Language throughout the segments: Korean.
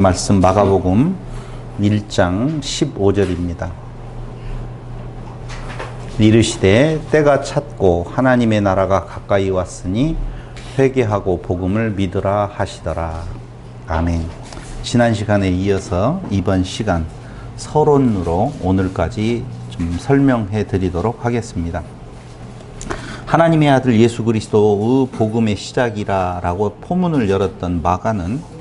말씀 마가복음 1장 15절입니다. 이르시되 때가 찼고 하나님의 나라가 가까이 왔으니 회개하고 복음을 믿으라 하시더라. 아멘. 지난 시간에 이어서 이번 시간 서론으로 오늘까지 좀 설명해 드리도록 하겠습니다. 하나님의 아들 예수 그리스도의 복음의 시작이라고 포문을 열었던 마가는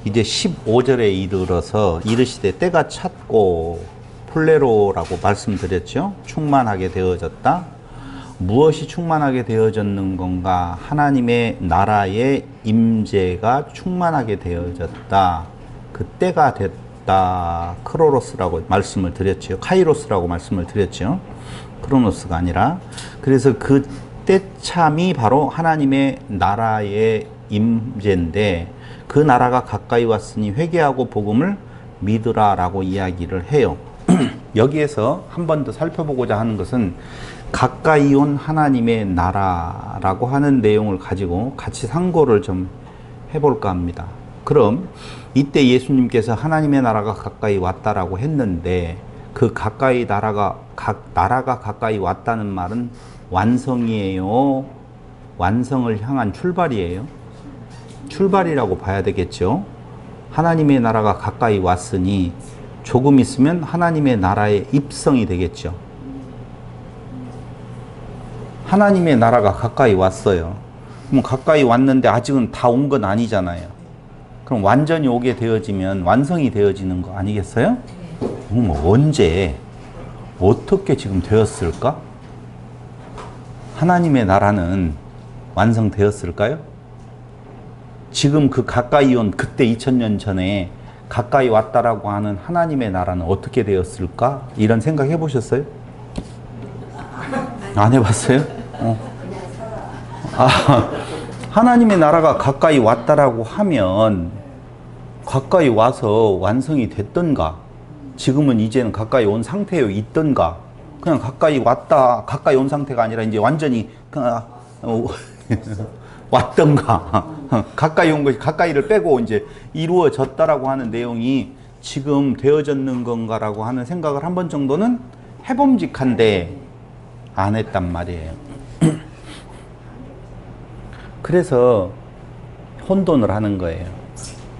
이제 15절에 이르러서 이르시되 때가 찼고 폴레로라고 말씀드렸죠. 충만하게 되어졌다. 무엇이 충만하게 되어졌는 건가? 하나님의 나라의 임재가 충만하게 되어졌다. 그 때가 됐다. 크로노스라고 말씀을 드렸죠. 카이로스라고 말씀을 드렸죠. 크로노스가 아니라. 그래서 그 때참이 바로 하나님의 나라의 임재인데 그 나라가 가까이 왔으니 회개하고 복음을 믿으라 라고 이야기를 해요. 여기에서 한 번 더 살펴보고자 하는 것은 가까이 온 하나님의 나라라고 하는 내용을 가지고 같이 상고를 좀 해볼까 합니다. 그럼 이때 예수님께서 하나님의 나라가 가까이 왔다라고 했는데 그 가까이 나라가 가까이 왔다는 말은 완성이에요? 완성을 향한 출발이에요? 출발이라고 봐야 되겠죠. 하나님의 나라가 가까이 왔으니 조금 있으면 하나님의 나라의 입성이 되겠죠. 하나님의 나라가 가까이 왔어요. 그럼 가까이 왔는데 아직은 다 온 건 아니잖아요. 그럼 완전히 오게 되어지면 완성이 되어지는 거 아니겠어요? 언제 어떻게 지금 되었을까? 하나님의 나라는 완성되었을까요? 지금 그 가까이 온 그때 2000년 전에 가까이 왔다라고 하는 하나님의 나라는 어떻게 되었을까? 이런 생각 해보셨어요? 안 해봤어요? 하나님의 나라가 가까이 왔다라고 하면 가까이 와서 완성이 됐던가? 지금은 이제는 가까이 온 상태에 있던가? 그냥 가까이 왔다, 가까이 온 상태가 아니라 이제 완전히 왔던가? 가까이 온 것이 가까이를 빼고 이제 이루어졌다라고 하는 내용이 지금 되어졌는 건가라고 하는 생각을 한 번 정도는 해봄직한데 안 했단 말이에요. 그래서 혼돈을 하는 거예요.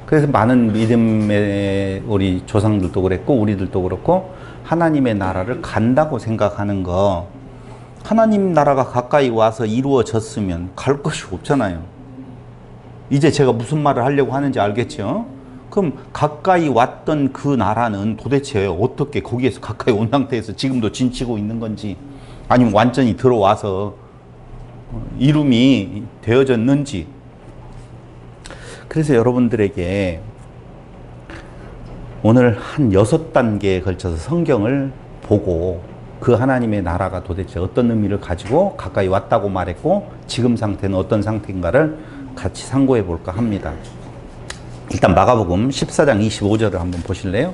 그래서 많은 믿음의 우리 조상들도 그랬고 우리들도 그렇고 하나님의 나라를 간다고 생각하는 거, 하나님 나라가 가까이 와서 이루어졌으면 갈 것이 없잖아요. 이제 제가 무슨 말을 하려고 하는지 알겠죠? 그럼 가까이 왔던 그 나라는 도대체 어떻게 거기에서 가까이 온 상태에서 지금도 진치고 있는 건지, 아니면 완전히 들어와서 이름이 되어졌는지. 그래서 여러분들에게 오늘 한 6단계에 걸쳐서 성경을 보고 그 하나님의 나라가 도대체 어떤 의미를 가지고 가까이 왔다고 말했고 지금 상태는 어떤 상태인가를 같이 상고해 볼까 합니다. 일단 마가복음 14장 25절을 한번 보실래요?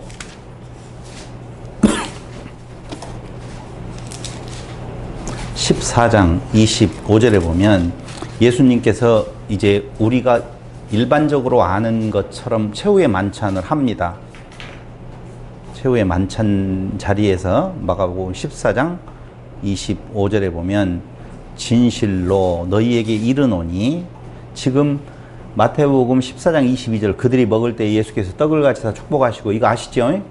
(14장 25절에) 보면 예수님께서 이제 우리가 일반적으로 아는 것처럼 최후의 만찬을 합니다. 최후의 만찬 자리에서 마가복음 14장 25절에 보면 진실로 너희에게 이르노니, 지금 마태복음 14장 22절 그들이 먹을 때 예수께서 떡을 같이 축복하시고, 이거 아시죠? 네.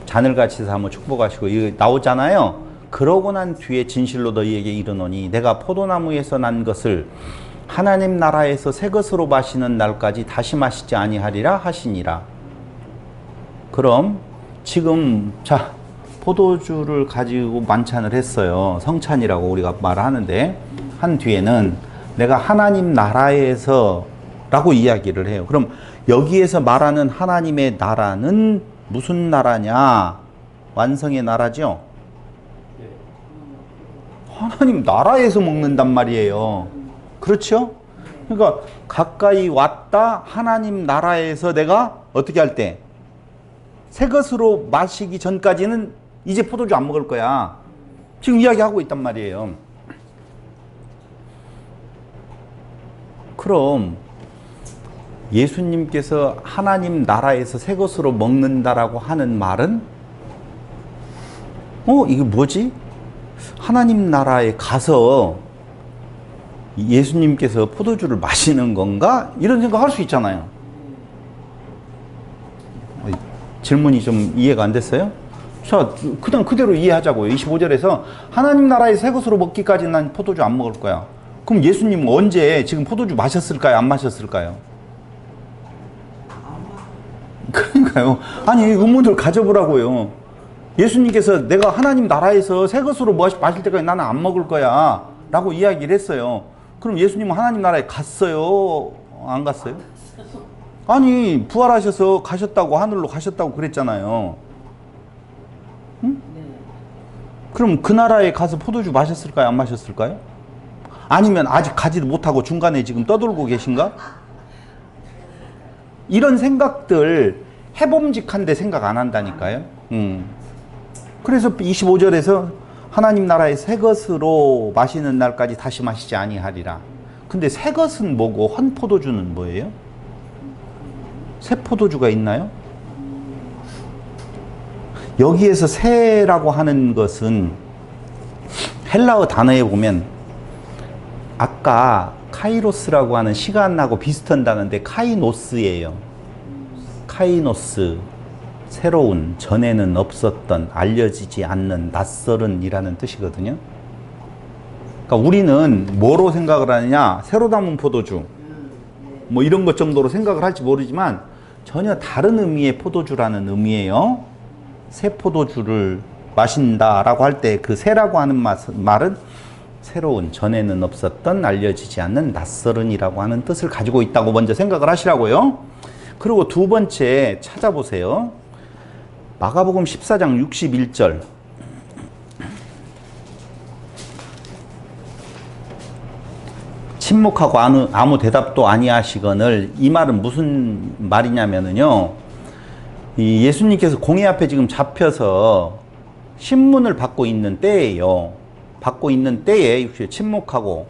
잔을 같이 한번 축복하시고 이거 나오잖아요. 그러고 난 뒤에 진실로 너희에게 이르노니 내가 포도나무에서 난 것을 하나님 나라에서 새 것으로 마시는 날까지 다시 마시지 아니하리라 하시니라. 그럼 지금 자, 포도주를 가지고 만찬을 했어요. 성찬이라고 우리가 말하는데 한 뒤에는 내가 하나님 나라에서 라고 이야기를 해요. 그럼 여기에서 말하는 하나님의 나라는 무슨 나라냐? 완성의 나라죠? 하나님 나라에서 먹는단 말이에요. 그렇죠? 그러니까 가까이 왔다, 하나님 나라에서 내가 어떻게 할 때? 새 것으로 마시기 전까지는 이제 포도주 안 먹을 거야. 지금 이야기하고 있단 말이에요. 그럼 예수님께서 하나님 나라에서 새 것으로 먹는다라고 하는 말은 이게 뭐지? 하나님 나라에 가서 예수님께서 포도주를 마시는 건가? 이런 생각 할 수 있잖아요. 질문이 좀 이해가 안 됐어요? 자, 그냥 그대로 이해하자고요. 25절에서 하나님 나라의 새 것으로 먹기까지는 난 포도주 안 먹을 거야. 그럼 예수님은 언제 지금 포도주 마셨을까요? 안 마셨을까요? 그러니까요. 아니, 의문을 가져보라고요. 예수님께서 내가 하나님 나라에서 새 것으로 마실 때까지 나는 안 먹을 거야 라고 이야기를 했어요. 그럼 예수님은 하나님 나라에 갔어요? 안 갔어요? 아니, 부활하셔서 가셨다고, 하늘로 가셨다고 그랬잖아요. 응? 그럼 그 나라에 가서 포도주 마셨을까요? 안 마셨을까요? 아니면 아직 가지도 못하고 중간에 지금 떠돌고 계신가? 이런 생각들 해봄직한데 생각 안 한다니까요. 그래서 25절에서 하나님 나라의 새 것으로 마시는 날까지 다시 마시지 아니하리라. 근데 새 것은 뭐고 헌 포도주는 뭐예요? 새 포도주가 있나요? 여기에서 새라고 하는 것은 헬라어 단어에 보면 아까 카이로스라고 하는 시간하고 비슷한 단어인데 카이노스예요. 카이노스, 새로운, 전에는 없었던, 알려지지 않는, 낯설은 이라는 뜻이거든요. 그러니까 우리는 뭐로 생각을 하느냐, 새로 담은 포도주 뭐 이런 것 정도로 생각을 할지 모르지만 전혀 다른 의미의 포도주라는 의미예요. 새 포도주를 마신다라고 할 때 그 새라고 하는 말은 새로운, 전에는 없었던, 알려지지 않는, 낯설은이라고 하는 뜻을 가지고 있다고 먼저 생각을 하시라고요. 그리고 두 번째 찾아보세요. 마가복음 14장 61절. 침묵하고 아무 대답도 아니하시거늘. 이 말은 무슨 말이냐면요, 이 예수님께서 공회 앞에 지금 잡혀서 신문을 받고 있는 때예요. 받고 있는 때에 침묵하고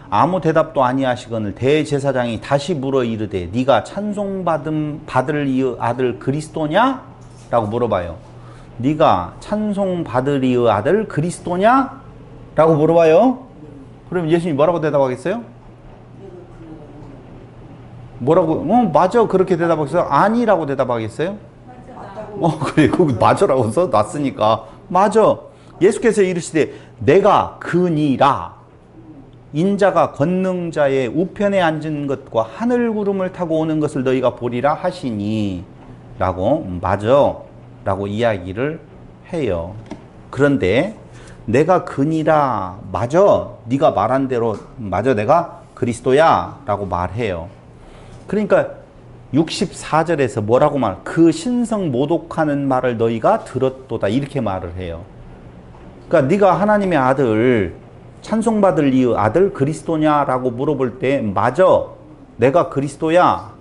아무 대답도 아니하시거늘 대제사장이 다시 물어 이르되 네가 받을 이 아들 그리스도냐? 라고 물어봐요. 네가 찬송받으리의 아들 그리스도냐? 라고 물어봐요. 그럼 예수님이 뭐라고 대답하겠어요? 뭐라고? 맞아. 그렇게 대답하겠어요? 아니라고 대답하겠어요? 그래. 거기 맞아라고 써놨으니까. 맞아. 예수께서 이르시되 내가 그니라. 인자가 권능자의 우편에 앉은 것과 하늘 구름을 타고 오는 것을 너희가 보리라 하시니 라고, 맞아 라고 이야기를 해요. 그런데 내가 그니라, 맞아, 네가 말한 대로 맞아, 내가 그리스도야 라고 말해요. 그러니까 64절에서 뭐라고 그 신성 모독하는 말을 너희가 들었도다 이렇게 말을 해요. 그러니까 네가 하나님의 아들, 찬송받을 이 아들 그리스도냐라고 물어볼 때 맞아, 내가 그리스도야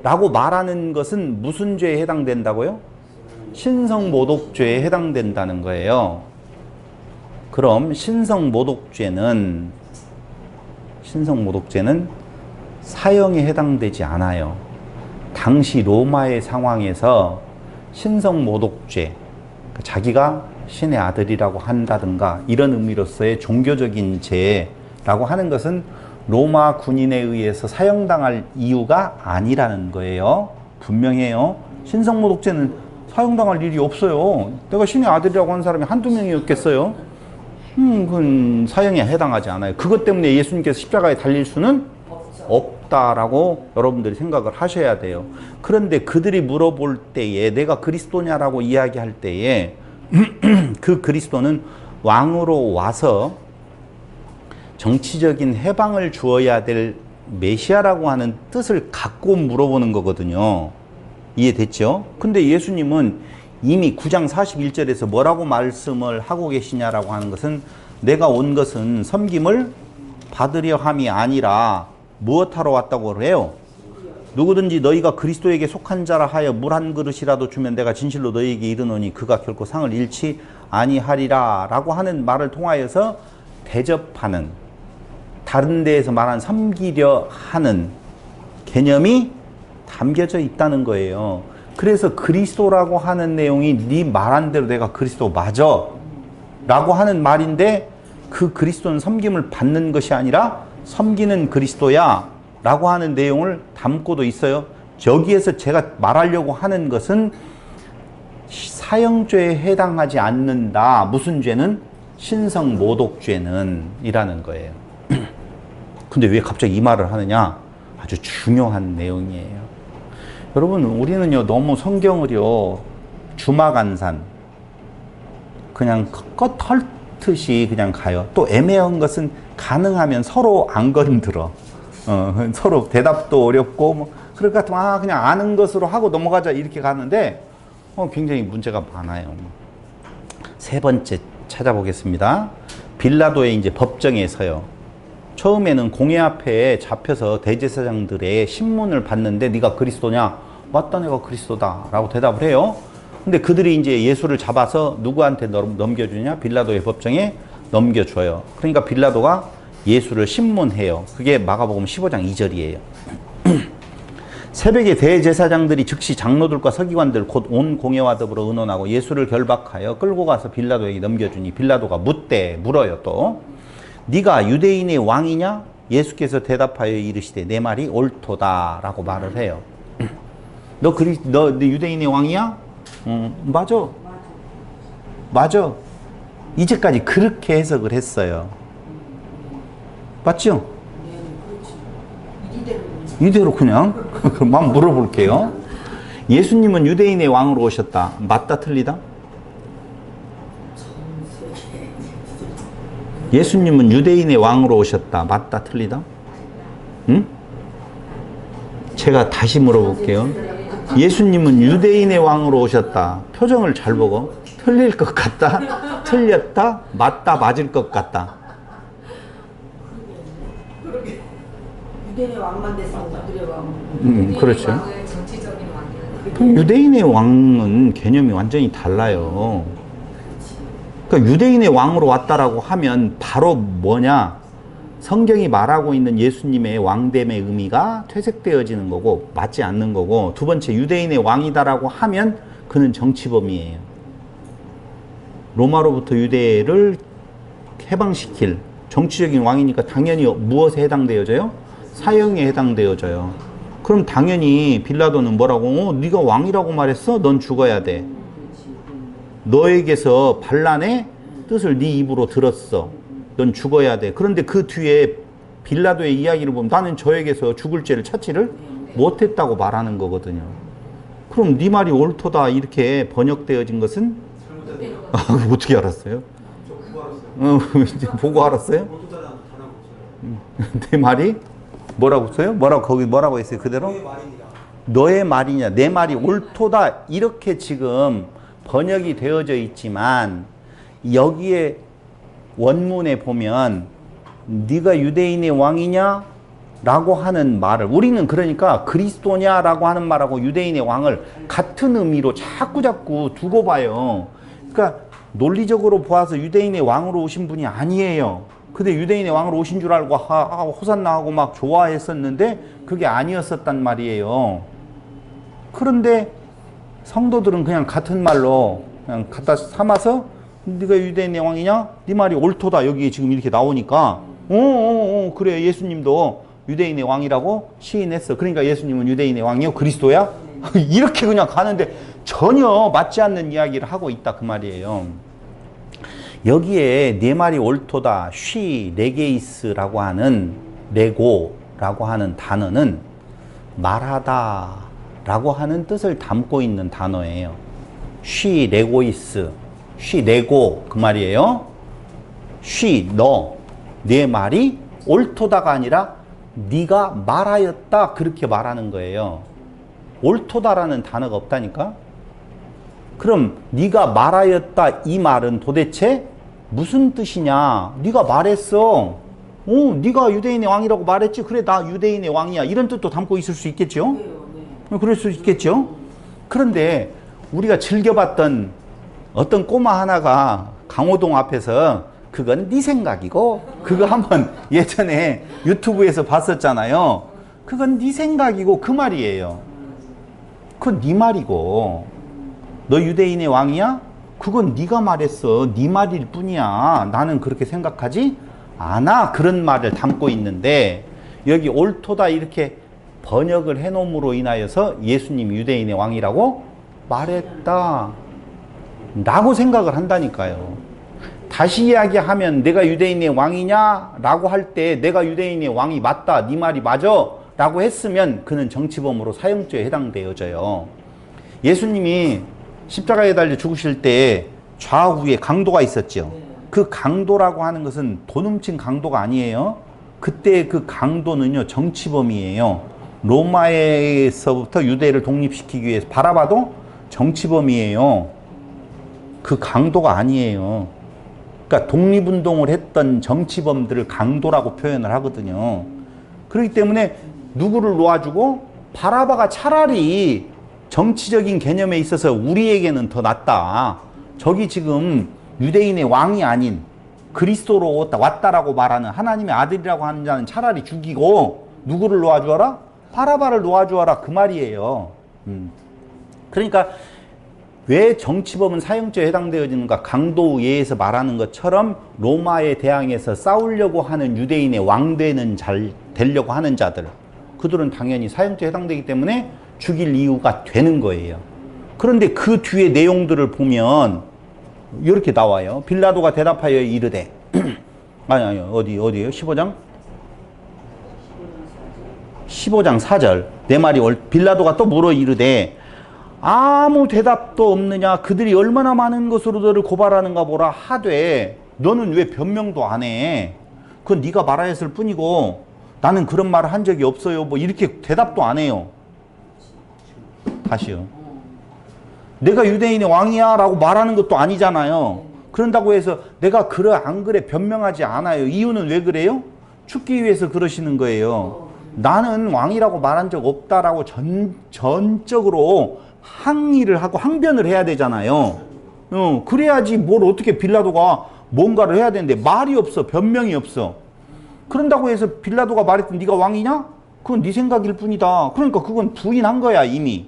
라고 말하는 것은 무슨 죄에 해당된다고요? 신성모독죄에 해당된다는 거예요. 그럼 신성모독죄는 사형에 해당되지 않아요. 당시 로마의 상황에서 신성모독죄, 자기가 신의 아들이라고 한다든가 이런 의미로서의 종교적인 죄라고 하는 것은 로마 군인에 의해서 사형당할 이유가 아니라는 거예요. 분명해요. 신성모독죄는 사형당할 일이 없어요. 내가 신의 아들이라고 하는 사람이 한두 명이었겠어요? 그건 사형에 해당하지 않아요. 그것 때문에 예수님께서 십자가에 달릴 수는 없다라고 여러분들이 생각을 하셔야 돼요. 그런데 그들이 물어볼 때에 내가 그리스도냐라고 이야기할 때에 그 그리스도는 왕으로 와서 정치적인 해방을 주어야 될 메시아라고 하는 뜻을 갖고 물어보는 거거든요. 이해됐죠? 근데 예수님은 이미 9장 41절에서 뭐라고 말씀을 하고 계시냐라고 하는 것은 내가 온 것은 섬김을 받으려 함이 아니라 무엇하러 왔다고 해요? 누구든지 너희가 그리스도에게 속한 자라 하여 물 한 그릇이라도 주면 내가 진실로 너희에게 이르노니 그가 결코 상을 잃지 아니하리라 라고 하는 말을 통하여서 대접하는, 다른 데에서 말한 섬기려 하는 개념이 담겨져 있다는 거예요. 그래서 그리스도라고 하는 내용이 네 말한 대로 내가 그리스도 맞아 라고 하는 말인데, 그 그리스도는 섬김을 받는 것이 아니라 섬기는 그리스도야 라고 하는 내용을 담고도 있어요. 여기에서 제가 말하려고 하는 것은 사형죄에 해당하지 않는다. 무슨 죄는? 신성모독죄는 이라는 거예요. 근데 왜 갑자기 이 말을 하느냐? 아주 중요한 내용이에요. 여러분, 우리는요 너무 성경을요 주마간산 그냥 껏 헐듯이 그냥 가요. 또 애매한 것은 가능하면 서로 안 건들어. 서로 대답도 어렵고 뭐 그럴 것 같으면 그냥 아는 것으로 하고 넘어가자 이렇게 가는데 굉장히 문제가 많아요. 세 번째 찾아보겠습니다. 빌라도의 이제 법정에서요. 처음에는 공회 앞에 잡혀서 대제사장들의 신문을 받는데 네가 그리스도냐? 맞다, 내가 그리스도다 라고 대답을 해요. 근데 그들이 이제 예수를 잡아서 누구한테 넘겨주냐? 빌라도의 법정에 넘겨줘요. 그러니까 빌라도가 예수를 신문해요. 그게 마가복음 15장 2절이에요. 새벽에 대제사장들이 즉시 장로들과 서기관들 곧 온 공회와 더불어 의논하고 예수를 결박하여 끌고 가서 빌라도에게 넘겨주니 빌라도가 물어요. 또 네가 유대인의 왕이냐? 예수께서 대답하여 이르시되 내 말이 옳도다 라고 말을 해요. 너 유대인의 왕이야? 맞아. 이제까지 그렇게 해석을 했어요. 맞죠? 이대로 그냥 그럼 한번 물어볼게요. 예수님은 유대인의 왕으로 오셨다. 맞다, 틀리다? 예수님은 유대인의 왕으로 오셨다. 맞다, 틀리다? 응? 제가 다시 물어볼게요. 예수님은 유대인의 왕으로 오셨다. 표정을 잘 보고 틀릴 것 같다, 틀렸다, 맞다, 맞을 것 같다. 유대인의 왕만 됐습니다. 그렇죠. 정치적인 왕이요. 유대인의 왕은 개념이 완전히 달라요. 그러니까 유대인의 왕으로 왔다라고 하면 바로 뭐냐? 성경이 말하고 있는 예수님의 왕됨의 의미가 퇴색되어지는 거고 맞지 않는 거고, 두 번째 유대인의 왕이다라고 하면 그는 정치범이에요. 로마로부터 유대를 해방시킬 정치적인 왕이니까 당연히 무엇에 해당되어져요? 사형에 해당되어져요. 그럼 당연히 빌라도는 뭐라고? 네가 왕이라고 말했어? 넌 죽어야 돼. 너에게서 반란의 뜻을 네 입으로 들었어. 넌 죽어야 돼. 그런데 그 뒤에 빌라도의 이야기를 보면 나는 저에게서 죽을 죄를 찾지를 못했다고 말하는 거거든요. 그럼 네 말이 옳도다 이렇게 번역되어진 것은 어떻게 알았어요? 보고 알았어요? 내 말이 뭐라고 써요? 거기 뭐라고 했어요? 그대로? 너의 말이냐? 내 말이 옳도다 이렇게 지금 번역이 되어져 있지만 여기에 원문에 보면 네가 유대인의 왕이냐? 라고 하는 말을, 우리는 그러니까 그리스도냐? 라고 하는 말하고 유대인의 왕을 같은 의미로 자꾸 두고 봐요. 그러니까 논리적으로 보아서 유대인의 왕으로 오신 분이 아니에요. 근데 유대인의 왕으로 오신 줄 알고 호산나 하고 막 좋아했었는데 그게 아니었었단 말이에요. 그런데 성도들은 그냥 같은 말로 그냥 갖다 삼아서 네가 유대인의 왕이냐? 네 말이 옳도다. 여기 지금 이렇게 나오니까 그래, 예수님도 유대인의 왕이라고 시인했어. 그러니까 예수님은 유대인의 왕이요? 그리스도야? 이렇게 그냥 가는데 전혀 맞지 않는 이야기를 하고 있다 그 말이에요. 여기에 네 말이 옳도다, 레게이스라고 하는, 레고라고 하는 단어는 말하다 라고 하는 뜻을 담고 있는 단어예요. 레고이스, 레고 그 말이에요. 너, 네 말이 옳도다가 아니라 네가 말하였다 그렇게 말하는 거예요. 옳도다라는 단어가 없다니까? 그럼 네가 말하였다 이 말은 도대체 무슨 뜻이냐? 네가 말했어. 네가 유대인의 왕이라고 말했지. 그래, 나 유대인의 왕이야. 이런 뜻도 담고 있을 수 있겠죠? 네. 그럴 수 있겠죠? 그런데 우리가 즐겨봤던 어떤 꼬마 하나가 강호동 앞에서 그건 네 생각이고, 그거 한번 예전에 유튜브에서 봤었잖아요. 그건 네 생각이고 그 말이에요. 그건 네 말이고, 너 유대인의 왕이야? 그건 네가 말했어. 네 말일 뿐이야. 나는 그렇게 생각하지 않아. 그런 말을 담고 있는데 여기 옳도다 이렇게 번역을 해놓음으로 인하여서 예수님이 유대인의 왕이라고 말했다 라고 생각을 한다니까요. 다시 이야기하면 내가 유대인의 왕이냐 라고 할 때 내가 유대인의 왕이 맞다, 네 말이 맞아 라고 했으면 그는 정치범으로 사형죄에 해당되어져요. 예수님이 십자가에 달려 죽으실 때 좌우에 강도가 있었죠. 그 강도라고 하는 것은 돈 훔친 강도가 아니에요. 그때 그 강도는요, 정치범이에요. 로마에서부터 유대를 독립시키기 위해서 바라봐도 정치범이에요. 그 강도가 아니에요. 그러니까 독립운동을 했던 정치범들을 강도라고 표현을 하거든요. 그렇기 때문에 누구를 놓아주고 바라바가 차라리 정치적인 개념에 있어서 우리에게는 더 낫다. 저기 지금 유대인의 왕이 아닌 그리스도로 왔다라고 말하는 하나님의 아들이라고 하는 자는 차라리 죽이고 누구를 놓아주어라? 바라바를 놓아주어라 그 말이에요. 그러니까 왜 정치범은 사형죄에 해당되어지는가? 강도예에서 말하는 것처럼 로마에 대항해서 싸우려고 하는 유대인의 왕되는 잘 되려고 하는 자들, 그들은 당연히 사형죄에 해당되기 때문에 죽일 이유가 되는 거예요. 그런데 그 뒤에 내용들을 보면 이렇게 나와요. 빌라도가 대답하여 이르되 아니 어디에요? 15장 4절 내 말이 빌라도가 또 물어 이르되 아무 대답도 없느냐? 그들이 얼마나 많은 것으로 너를 고발하는가 보라 하되 너는 왜 변명도 안 해? 그건 네가 말하였을 뿐이고 나는 그런 말을 한 적이 없어요. 뭐 이렇게 대답도 안 해요. 다시요. 내가 유대인의 왕이야 라고 말하는 것도 아니잖아요. 그런다고 해서 내가 그래 안 그래 변명하지 않아요. 이유는 왜 그래요? 죽기 위해서 그러시는 거예요. 나는 왕이라고 말한 적 없다라고 전적으로 항의를 하고 항변을 해야 되잖아요. 그래야지 뭘 어떻게 빌라도가 뭔가를 해야 되는데 말이 없어. 변명이 없어. 그런다고 해서 빌라도가 말했던 네가 왕이냐? 그건 네 생각일 뿐이다. 그러니까 그건 부인한 거야 이미.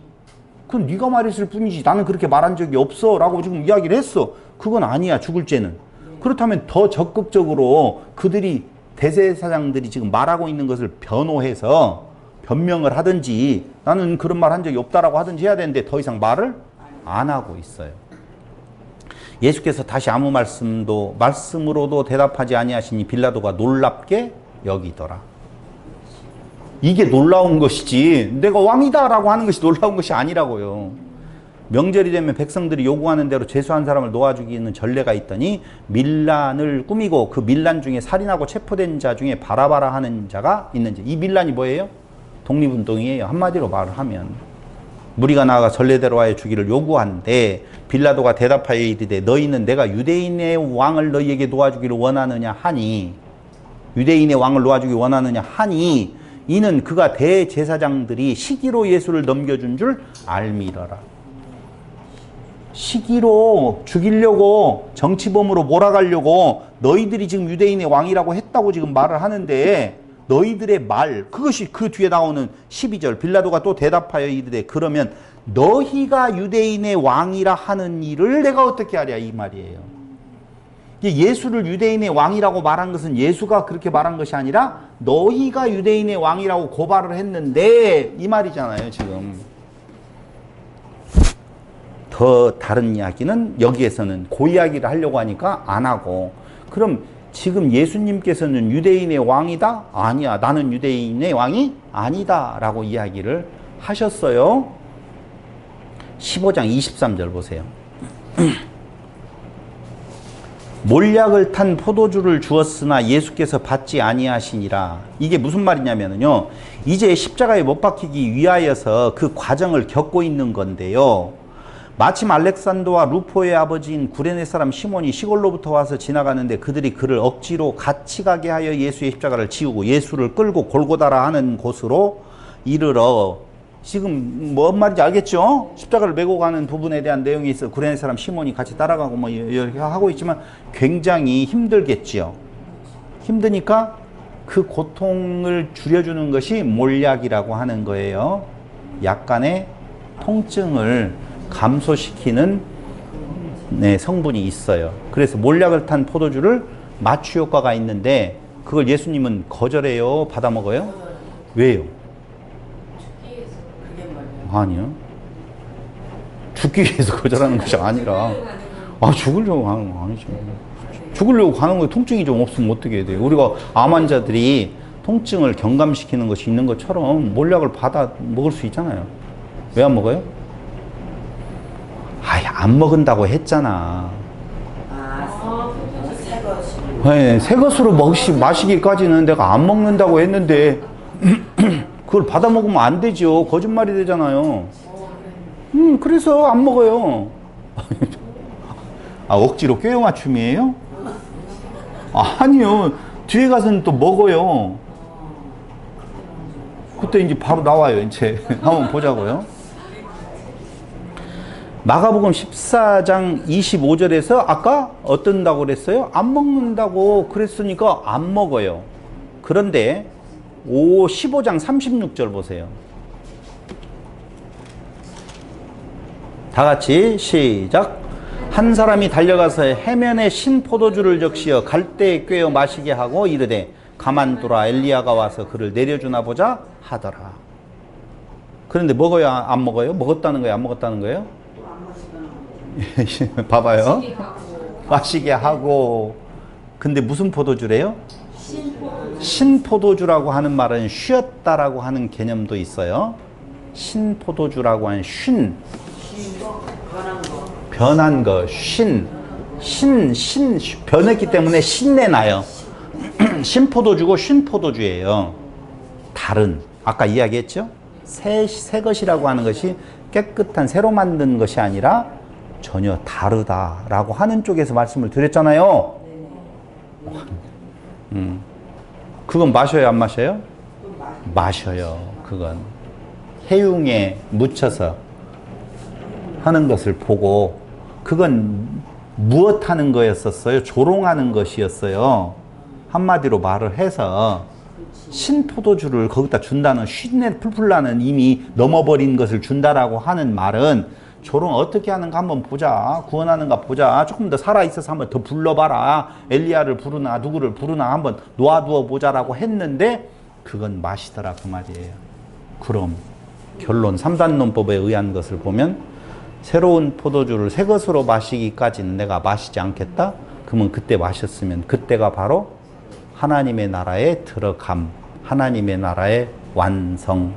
그건 네가 말했을 뿐이지 나는 그렇게 말한 적이 없어 라고 지금 이야기를 했어. 그건 아니야 죽을 죄는. 그렇다면 더 적극적으로 그들이 대제사장들이 지금 말하고 있는 것을 변호해서 변명을 하든지 나는 그런 말 한 적이 없다라고 하든지 해야 되는데 더 이상 말을 안 하고 있어요. 예수께서 다시 아무 말씀으로도 대답하지 아니하시니 빌라도가 놀랍게 여기더라. 이게 놀라운 것이지 내가 왕이다 라고 하는 것이 놀라운 것이 아니라고요. 명절이 되면 백성들이 요구하는 대로 죄수한 사람을 놓아 죽이는 전례가 있더니 밀란을 꾸미고 그 밀란 중에 살인하고 체포된 자 중에 바라바라 하는 자가 있는지. 이 밀란이 뭐예요? 독립운동이에요. 한마디로 말을 하면 무리가 나아가 전례대로 하여 주기를 요구한데 빌라도가 대답하여 이르되 너희는 내가 유대인의 왕을 너희에게 놓아주기를 원하느냐 하니 유대인의 왕을 놓아주기 원하느냐 하니 이는 그가 대제사장들이 시기로 예수를 넘겨준 줄 알미러라. 시기로 죽이려고 정치범으로 몰아가려고 너희들이 지금 유대인의 왕이라고 했다고 지금 말을 하는데 너희들의 말 그것이 그 뒤에 나오는 12절 빌라도가 또 대답하여 이르되 그러면 너희가 유대인의 왕이라 하는 일을 내가 어떻게 하랴 이 말이에요. 예수를 유대인의 왕이라고 말한 것은 예수가 그렇게 말한 것이 아니라 너희가 유대인의 왕이라고 고발을 했는데 이 말이잖아요 지금. 더 다른 이야기는 여기에서는 그 이야기를 하려고 하니까 안 하고 그럼 지금 예수님께서는 유대인의 왕이다? 아니야. 나는 유대인의 왕이 아니다. 라고 이야기를 하셨어요. 15장 23절 보세요. 몰약을 탄 포도주를 주었으나 예수께서 받지 아니하시니라. 이게 무슨 말이냐면요. 이제 십자가에 못 박히기 위하여서 그 과정을 겪고 있는 건데요. 마침 알렉산더와 루포의 아버지인 구레네 사람 시몬이 시골로부터 와서 지나가는데 그들이 그를 억지로 같이 가게 하여 예수의 십자가를 지우고 예수를 끌고 골고다라 하는 곳으로 이르러 지금 뭔 말인지 알겠죠? 십자가를 메고 가는 부분에 대한 내용이 있어. 구레네 사람 시몬이 같이 따라가고 뭐 이렇게 하고 있지만 굉장히 힘들겠지요. 힘드니까 그 고통을 줄여주는 것이 몰약이라고 하는 거예요. 약간의 통증을 감소시키는 네, 성분이 있어요. 그래서 몰약을 탄 포도주를 마취 효과가 있는데 그걸 예수님은 거절해요? 받아 먹어요? 왜요? 그게 말이야. 아니요. 죽기 위해서 거절하는 것이 아니라 죽으려고 하는 거 아니죠. 죽으려고 가는 거에 통증이 좀 없으면 어떻게 해야 돼요? 우리가 암 환자들이 통증을 경감시키는 것이 있는 것처럼 몰약을 받아 먹을 수 있잖아요. 왜 안 먹어요? 아예 안 먹은다고 했잖아. 새 것이. 네, 새 것으로 마시기까지는 내가 안 먹는다고 했는데 그걸 받아 먹으면 안 되죠. 거짓말이 되잖아요. 그래서 안 먹어요. 억지로 꾀어 맞춤이에요? 아니요. 뒤에 가서는 또 먹어요. 그때 이제 바로 나와요. 이제 한번 보자고요. 마가복음 14장 25절에서 아까 어떤다고 그랬어요? 안 먹는다고 그랬으니까 안 먹어요. 그런데 15장 36절 보세요. 다 같이 시작. 한 사람이 달려가서 해면에 신 포도주를 적시어 갈대에 꿰어 마시게 하고 이르되 가만두라 엘리야가 와서 그를 내려주나 보자 하더라. 그런데 먹어요? 안 먹어요? 먹었다는 거예요? 안 먹었다는 거예요? 봐봐요. 마시게 하고. 근데 무슨 포도주래요? 신포도주라고 하는 말은 쉬었다라고 하는 개념도 있어요. 신포도주라고 하는 변한 거, 변했기 때문에 신내 나요. 신포도주고 쉰포도주예요. 다른, 아까 이야기했죠? 새 것이라고 하는 것이 깨끗한 새로 만든 것이 아니라 전혀 다르다라고 하는 쪽에서 말씀을 드렸잖아요. 그건 마셔요, 안 마셔요? 마셔요. 그건 해융에 묻혀서 하는 것을 보고 그건 무엇 하는 거였었어요? 조롱하는 것이었어요. 한마디로 말을 해서 신포도주를 거기다 준다는 쉰내 풀풀 나는 이미 넘어버린 것을 준다라고 하는 말은 조롱 어떻게 하는가 한번 보자. 구원하는가 보자. 조금 더 살아있어서 한번 더 불러봐라. 엘리야를 부르나 누구를 부르나 한번 놓아두어 보자라고 했는데 그건 마시더라 그 말이에요. 그럼 결론 3단론법에 의한 것을 보면 새로운 포도주를 새 것으로 마시기까지는 내가 마시지 않겠다? 그러면 그때 마셨으면 그때가 바로 하나님의 나라에 들어감, 하나님의 나라의 완성이라는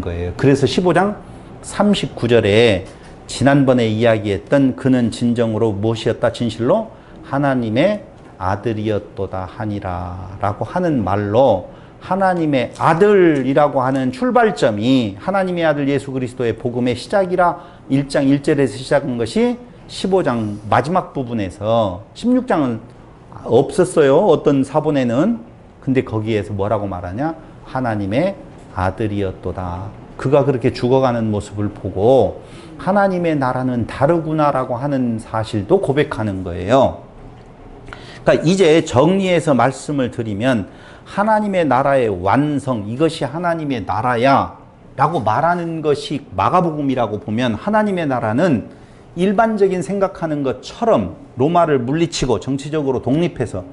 거예요. 그래서 15장 39절에 지난번에 이야기했던 그는 진정으로 무엇이었다? 진실로 하나님의 아들이었도다 하니라 라고 하는 말로 하나님의 아들이라고 하는 출발점이 하나님의 아들 예수 그리스도의 복음의 시작이라 1장 1절에서 시작한 것이 15장 마지막 부분에서 16장은 없었어요. 어떤 사본에는. 근데 거기에서 뭐라고 말하냐? 하나님의 아들이었도다. 그가 그렇게 죽어가는 모습을 보고 하나님의 나라는 다르구나라고 하는 사실도 고백하는 거예요. 그러니까 이제 정리해서 말씀을 드리면 하나님의 나라의 완성, 이것이 하나님의 나라야 라고 말하는 것이 마가복음이라고 보면 하나님의 나라는 일반적인 생각하는 것처럼 로마를 물리치고 정치적으로 독립해서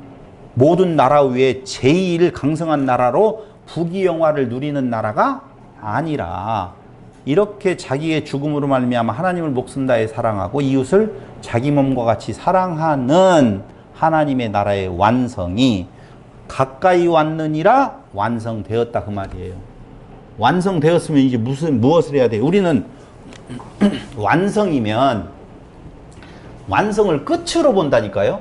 모든 나라 위에 제일 강성한 나라로 부귀영화를 누리는 나라가 아니라 이렇게 자기의 죽음으로 말미암아 하나님을 목숨 다해 사랑하고 이웃을 자기 몸과 같이 사랑하는 하나님의 나라의 완성이 가까이 왔느니라 완성되었다 그 말이에요. 완성되었으면 이제 무엇을 해야 돼요? 우리는 완성이면 완성을 끝으로 본다니까요.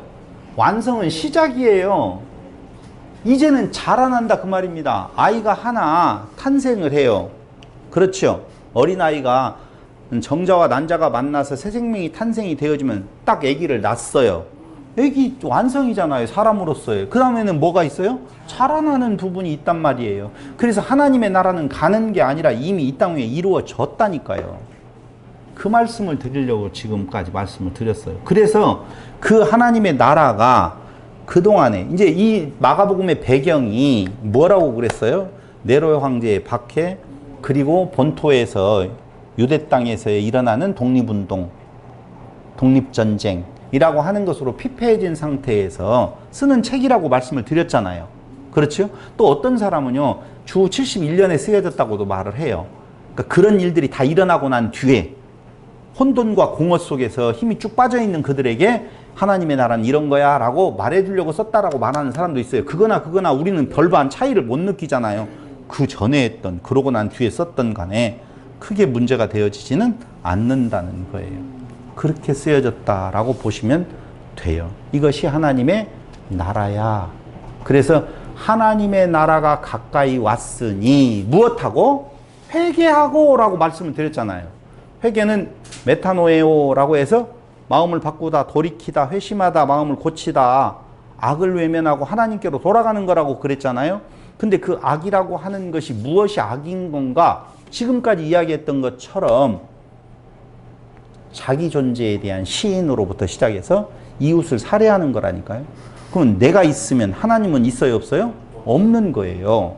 완성은 시작이에요. 이제는 자라난다 그 말입니다. 아이가 하나 탄생을 해요. 그렇죠. 어린아이가 정자와 난자가 만나서 새 생명이 탄생이 되어지면 딱 아기를 낳았어요. 아기 완성이잖아요. 사람으로서의. 그 다음에는 뭐가 있어요? 자라나는 부분이 있단 말이에요. 그래서 하나님의 나라는 가는 게 아니라 이미 이 땅 위에 이루어졌다니까요. 그 말씀을 드리려고 지금까지 말씀을 드렸어요. 그래서 그 하나님의 나라가 그동안에 이제 이 마가복음의 배경이 뭐라고 그랬어요? 네로 황제의 박해 그리고 본토에서 유대 땅에서 일어나는 독립운동, 독립전쟁이라고 하는 것으로 피폐해진 상태에서 쓰는 책이라고 말씀을 드렸잖아요. 그렇죠? 또 어떤 사람은요, 주 71년에 쓰여졌다고도 말을 해요. 그러니까 그런 일들이 다 일어나고 난 뒤에 혼돈과 공허 속에서 힘이 쭉 빠져있는 그들에게 하나님의 나라는 이런 거야 라고 말해주려고 썼다라고 말하는 사람도 있어요. 그거나 우리는 별반 차이를 못 느끼잖아요. 그 전에 했던, 그러고 난 뒤에 썼던 간에 크게 문제가 되어지지는 않는다는 거예요. 그렇게 쓰여졌다라고 보시면 돼요. 이것이 하나님의 나라야. 그래서 하나님의 나라가 가까이 왔으니 무엇하고? 회개하고 라고 말씀을 드렸잖아요. 회개는 메타노에오라고 해서 마음을 바꾸다, 돌이키다, 회심하다, 마음을 고치다, 악을 외면하고 하나님께로 돌아가는 거라고 그랬잖아요. 근데 그 악이라고 하는 것이 무엇이 악인 건가? 지금까지 이야기했던 것처럼 자기 존재에 대한 시인으로부터 시작해서 이웃을 살해하는 거라니까요. 그럼 내가 있으면 하나님은 있어요, 없어요? 없는 거예요.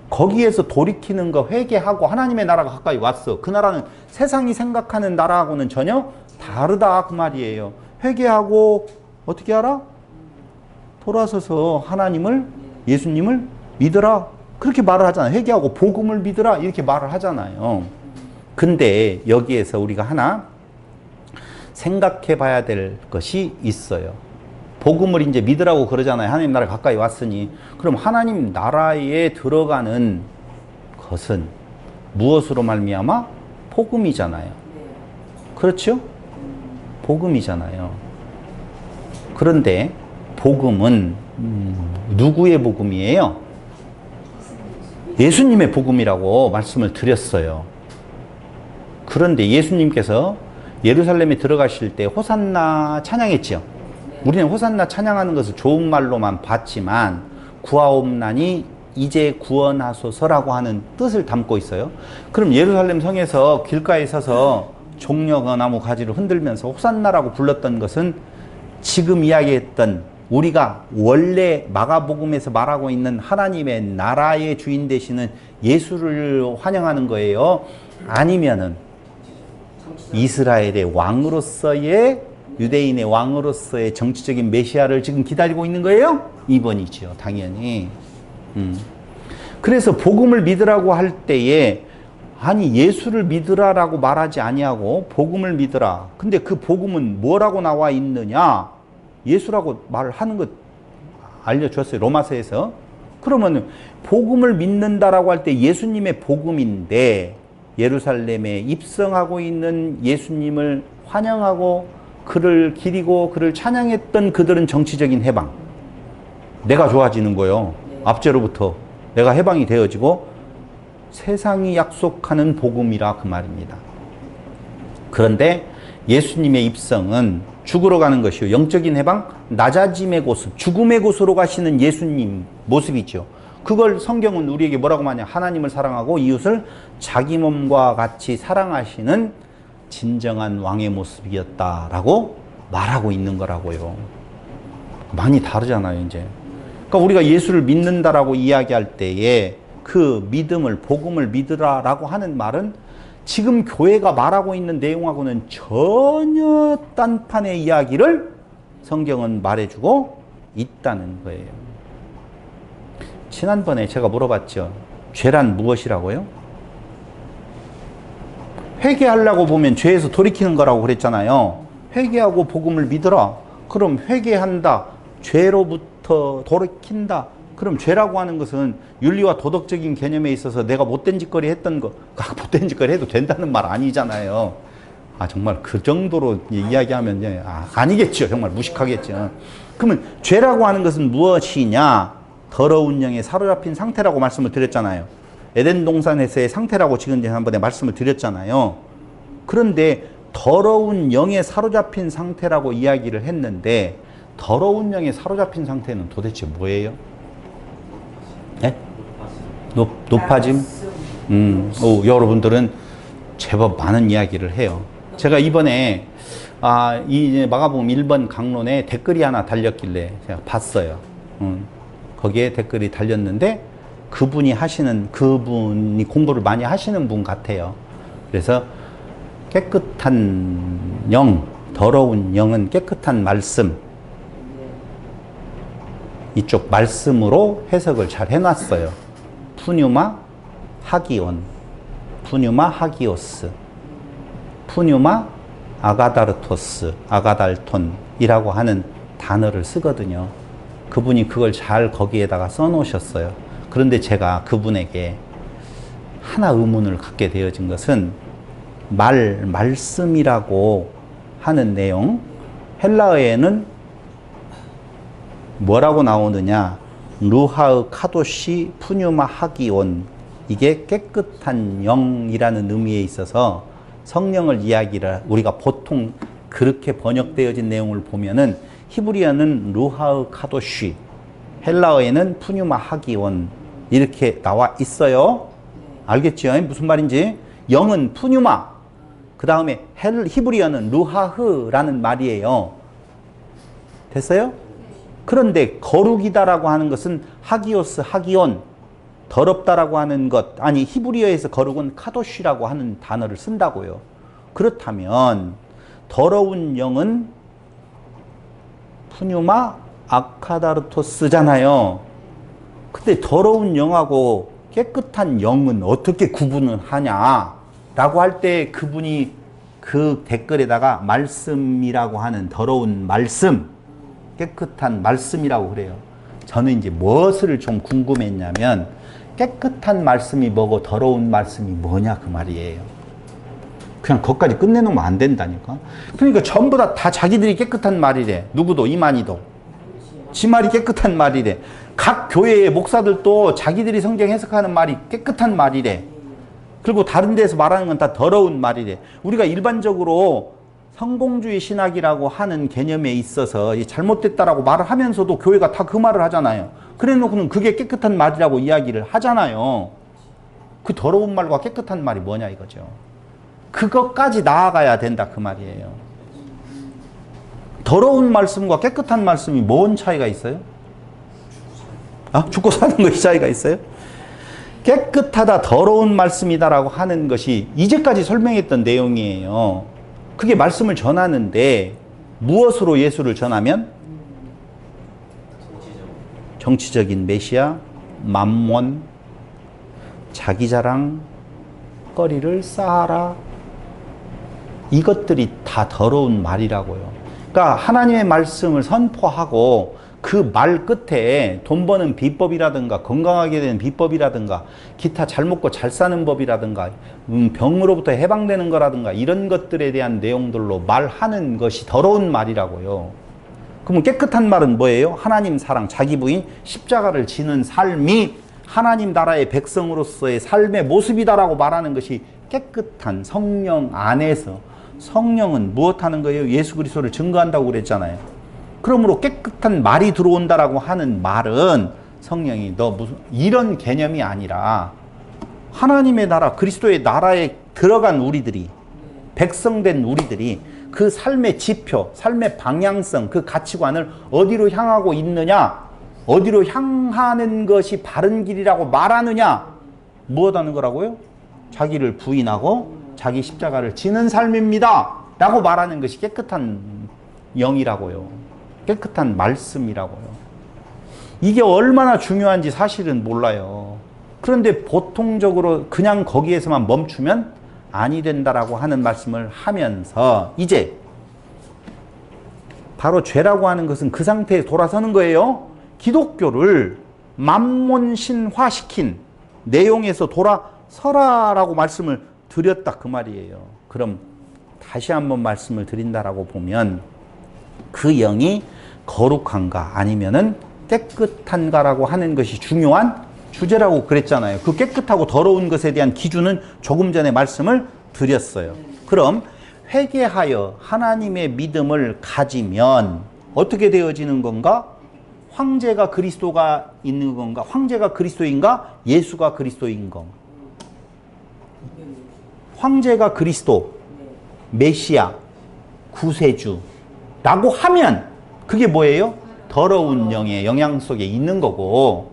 거기에서 돌이키는 거 회개하고 하나님의 나라가 가까이 왔어. 그 나라는 세상이 생각하는 나라하고는 전혀 다르다 그 말이에요. 회개하고 어떻게 하라? 돌아서서 하나님을, 예수님을 믿으라. 그렇게 말을 하잖아요. 회개하고 복음을 믿으라 이렇게 말을 하잖아요. 근데 여기에서 우리가 하나 생각해 봐야 될 것이 있어요. 복음을 이제 믿으라고 그러잖아요. 하나님 나라 가까이 왔으니. 그럼 하나님 나라에 들어가는 것은 무엇으로 말미암아? 복음이잖아요. 그렇죠? 복음이잖아요. 그런데 복음은 누구의 복음이에요? 예수님의 복음이라고 말씀을 드렸어요. 그런데 예수님께서 예루살렘에 들어가실 때 호산나 찬양했죠. 우리는 호산나 찬양하는 것을 좋은 말로만 봤지만 구하옵나니 이제 구원하소서라고 하는 뜻을 담고 있어요. 그럼 예루살렘 성에서 길가에 서서 종려나무 가지를 흔들면서 호산나라고 불렀던 것은 지금 이야기했던 우리가 원래 마가복음에서 말하고 있는 하나님의 나라의 주인 되시는 예수를 환영하는 거예요? 아니면은 이스라엘의 왕으로서의, 유대인의 왕으로서의 정치적인 메시아를 지금 기다리고 있는 거예요? 2번이죠, 당연히. 그래서 복음을 믿으라고 할 때에 아니 예수를 믿으라라고 말하지 아니하고 복음을 믿으라. 근데 그 복음은 뭐라고 나와 있느냐? 예수라고 말을 하는 것 알려줬어요, 로마서에서. 그러면 복음을 믿는다라고 할 때 예수님의 복음인데 예루살렘에 입성하고 있는 예수님을 환영하고 그를 기리고 그를 찬양했던 그들은 정치적인 해방. 내가 좋아지는 거예요. 압제로부터 내가 해방이 되어지고 세상이 약속하는 복음이라 그 말입니다. 그런데 예수님의 입성은 죽으러 가는 것이요. 영적인 해방, 낮아짐의 곳, 죽음의 곳으로 가시는 예수님 모습이죠. 그걸 성경은 우리에게 뭐라고 하냐? 하나님을 사랑하고 이웃을 자기 몸과 같이 사랑하시는 진정한 왕의 모습이었다라고 말하고 있는 거라고요. 많이 다르잖아요, 이제. 그러니까 우리가 예수를 믿는다라고 이야기할 때에 그 믿음을, 복음을 믿으라라고 하는 말은 지금 교회가 말하고 있는 내용하고는 전혀 딴판의 이야기를 성경은 말해주고 있다는 거예요. 지난번에 제가 물어봤죠. 죄란 무엇이라고요? 회개하려고 보면 죄에서 돌이키는 거라고 그랬잖아요. 회개하고 복음을 믿어라. 그럼 회개한다. 죄로부터 돌이킨다. 그럼 죄라고 하는 것은 윤리와 도덕적인 개념에 있어서 내가 못된 짓거리 했던 거, 못된 짓거리 해도 된다는 말 아니잖아요. 아, 정말 그 정도로 이야기하면, 아니겠죠. 정말 무식하겠죠. 그러면 죄라고 하는 것은 무엇이냐? 더러운 영에 사로잡힌 상태라고 말씀을 드렸잖아요. 에덴 동산에서의 상태라고 지난번에 말씀을 드렸잖아요. 그런데 더러운 영에 사로잡힌 상태라고 이야기를 했는데 더러운 영에 사로잡힌 상태는 도대체 뭐예요? 네? 높아짐? 여러분들은 제법 많은 이야기를 해요. 제가 이번에 이 마가복음 1번 강론에 댓글이 하나 달렸길래 제가 봤어요. 거기에 댓글이 달렸는데 그분이 공부를 많이 하시는 분 같아요. 그래서 깨끗한 영, 더러운 영은 깨끗한 말씀. 이쪽 말씀으로 해석을 잘 해놨어요. 푸뉴마 하기온, 푸뉴마 하기오스, 푸뉴마 아가다르토스, 아가달톤이라고 하는 단어를 쓰거든요. 그분이 그걸 잘 거기에다가 써놓으셨어요. 그런데 제가 그분에게 하나 의문을 갖게 되어진 것은 말씀이라고 하는 내용, 헬라어에는 뭐라고 나오느냐? 루하의 카도시 푸뉴마 하기온. 이게 깨끗한 영이라는 의미에 있어서 성령을 이야기를 우리가 보통 그렇게 번역되어진 내용을 보면은 히브리어는 루하의 카도시, 헬라어에는 푸뉴마 하기온 이렇게 나와 있어요. 알겠죠? 무슨 말인지. 영은 푸뉴마, 그 다음에 히브리어는 루하흐라는 말이에요. 됐어요? 그런데 거룩이다라고 하는 것은 하기오스, 하기온, 더럽다라고 하는 것, 아니 히브리어에서 거룩은 카도시라고 하는 단어를 쓴다고요. 그렇다면 더러운 영은 푸뉴마 아카다르토스잖아요. 근데 더러운 영하고 깨끗한 영은 어떻게 구분을 하냐라고 할 때 그분이 그 댓글에다가 말씀이라고 하는 더러운 말씀, 깨끗한 말씀이라고 그래요. 저는 이제 무엇을 좀 궁금했냐면 깨끗한 말씀이 뭐고 더러운 말씀이 뭐냐 그 말이에요. 그냥 거기까지 끝내놓으면 안 된다니까. 그러니까 전부 다 자기들이 깨끗한 말이래. 누구도 이만희도 지 말이 깨끗한 말이래. 각 교회의 목사들도 자기들이 성경 해석하는 말이 깨끗한 말이래. 그리고 다른 데서 말하는 건 다 더러운 말이래. 우리가 일반적으로 성공주의 신학이라고 하는 개념에 있어서 잘못됐다라고 말을 하면서도 교회가 다 그 말을 하잖아요. 그래 놓고는 그게 깨끗한 말이라고 이야기를 하잖아요. 그 더러운 말과 깨끗한 말이 뭐냐 이거죠. 그것까지 나아가야 된다 그 말이에요. 더러운 말씀과 깨끗한 말씀이 뭔 차이가 있어요? 아, 죽고 사는 것이 차이가 있어요? 깨끗하다, 더러운 말씀이다라고 하는 것이 이제까지 설명했던 내용이에요. 그게 말씀을 전하는데 무엇으로 예수를 전하면? 정치적인 메시아, 맘몬, 자기 자랑, 거리를 쌓아라. 이것들이 다 더러운 말이라고요. 그러니까 하나님의 말씀을 선포하고 그 말 끝에 돈 버는 비법이라든가 건강하게 되는 비법이라든가 기타 잘 먹고 잘 사는 법이라든가 병으로부터 해방되는 거라든가 이런 것들에 대한 내용들로 말하는 것이 더러운 말이라고요. 그러면 깨끗한 말은 뭐예요? 하나님 사랑, 자기 부인, 십자가를 지는 삶이 하나님 나라의 백성으로서의 삶의 모습이다라고 말하는 것이 깨끗한 성령 안에서. 성령은 무엇하는 거예요? 예수 그리스도를 증거한다고 그랬잖아요. 그러므로 깨끗한 말이 들어온다라고 하는 말은 성령이 너 무슨 이런 개념이 아니라 하나님의 나라, 그리스도의 나라에 들어간 우리들이, 백성된 우리들이 그 삶의 지표, 삶의 방향성, 그 가치관을 어디로 향하고 있느냐, 어디로 향하는 것이 바른 길이라고 말하느냐, 무엇하는 거라고요? 자기를 부인하고 자기 십자가를 지는 삶입니다 라고 말하는 것이 깨끗한 영이라고요. 깨끗한 말씀이라고요. 이게 얼마나 중요한지 사실은 몰라요. 그런데 보통적으로 그냥 거기에서만 멈추면 아니 된다라고 하는 말씀을 하면서 이제 바로 죄라고 하는 것은 그 상태에 돌아서는 거예요. 기독교를 만몬신화시킨 내용에서 돌아서라라고 말씀을 드렸다 그 말이에요. 그럼 다시 한번 말씀을 드린다라고 보면 그 영이 거룩한가 아니면은 깨끗한가라고 하는 것이 중요한 주제라고 그랬잖아요. 그 깨끗하고 더러운 것에 대한 기준은 조금 전에 말씀을 드렸어요. 그럼 회개하여 하나님의 믿음을 가지면 어떻게 되어지는 건가? 황제가 그리스도가 있는 건가? 황제가 그리스도인가? 예수가 그리스도인 건가? 황제가 그리스도, 메시아, 구세주라고 하면 그게 뭐예요? 더러운 영의 영향 속에 있는 거고,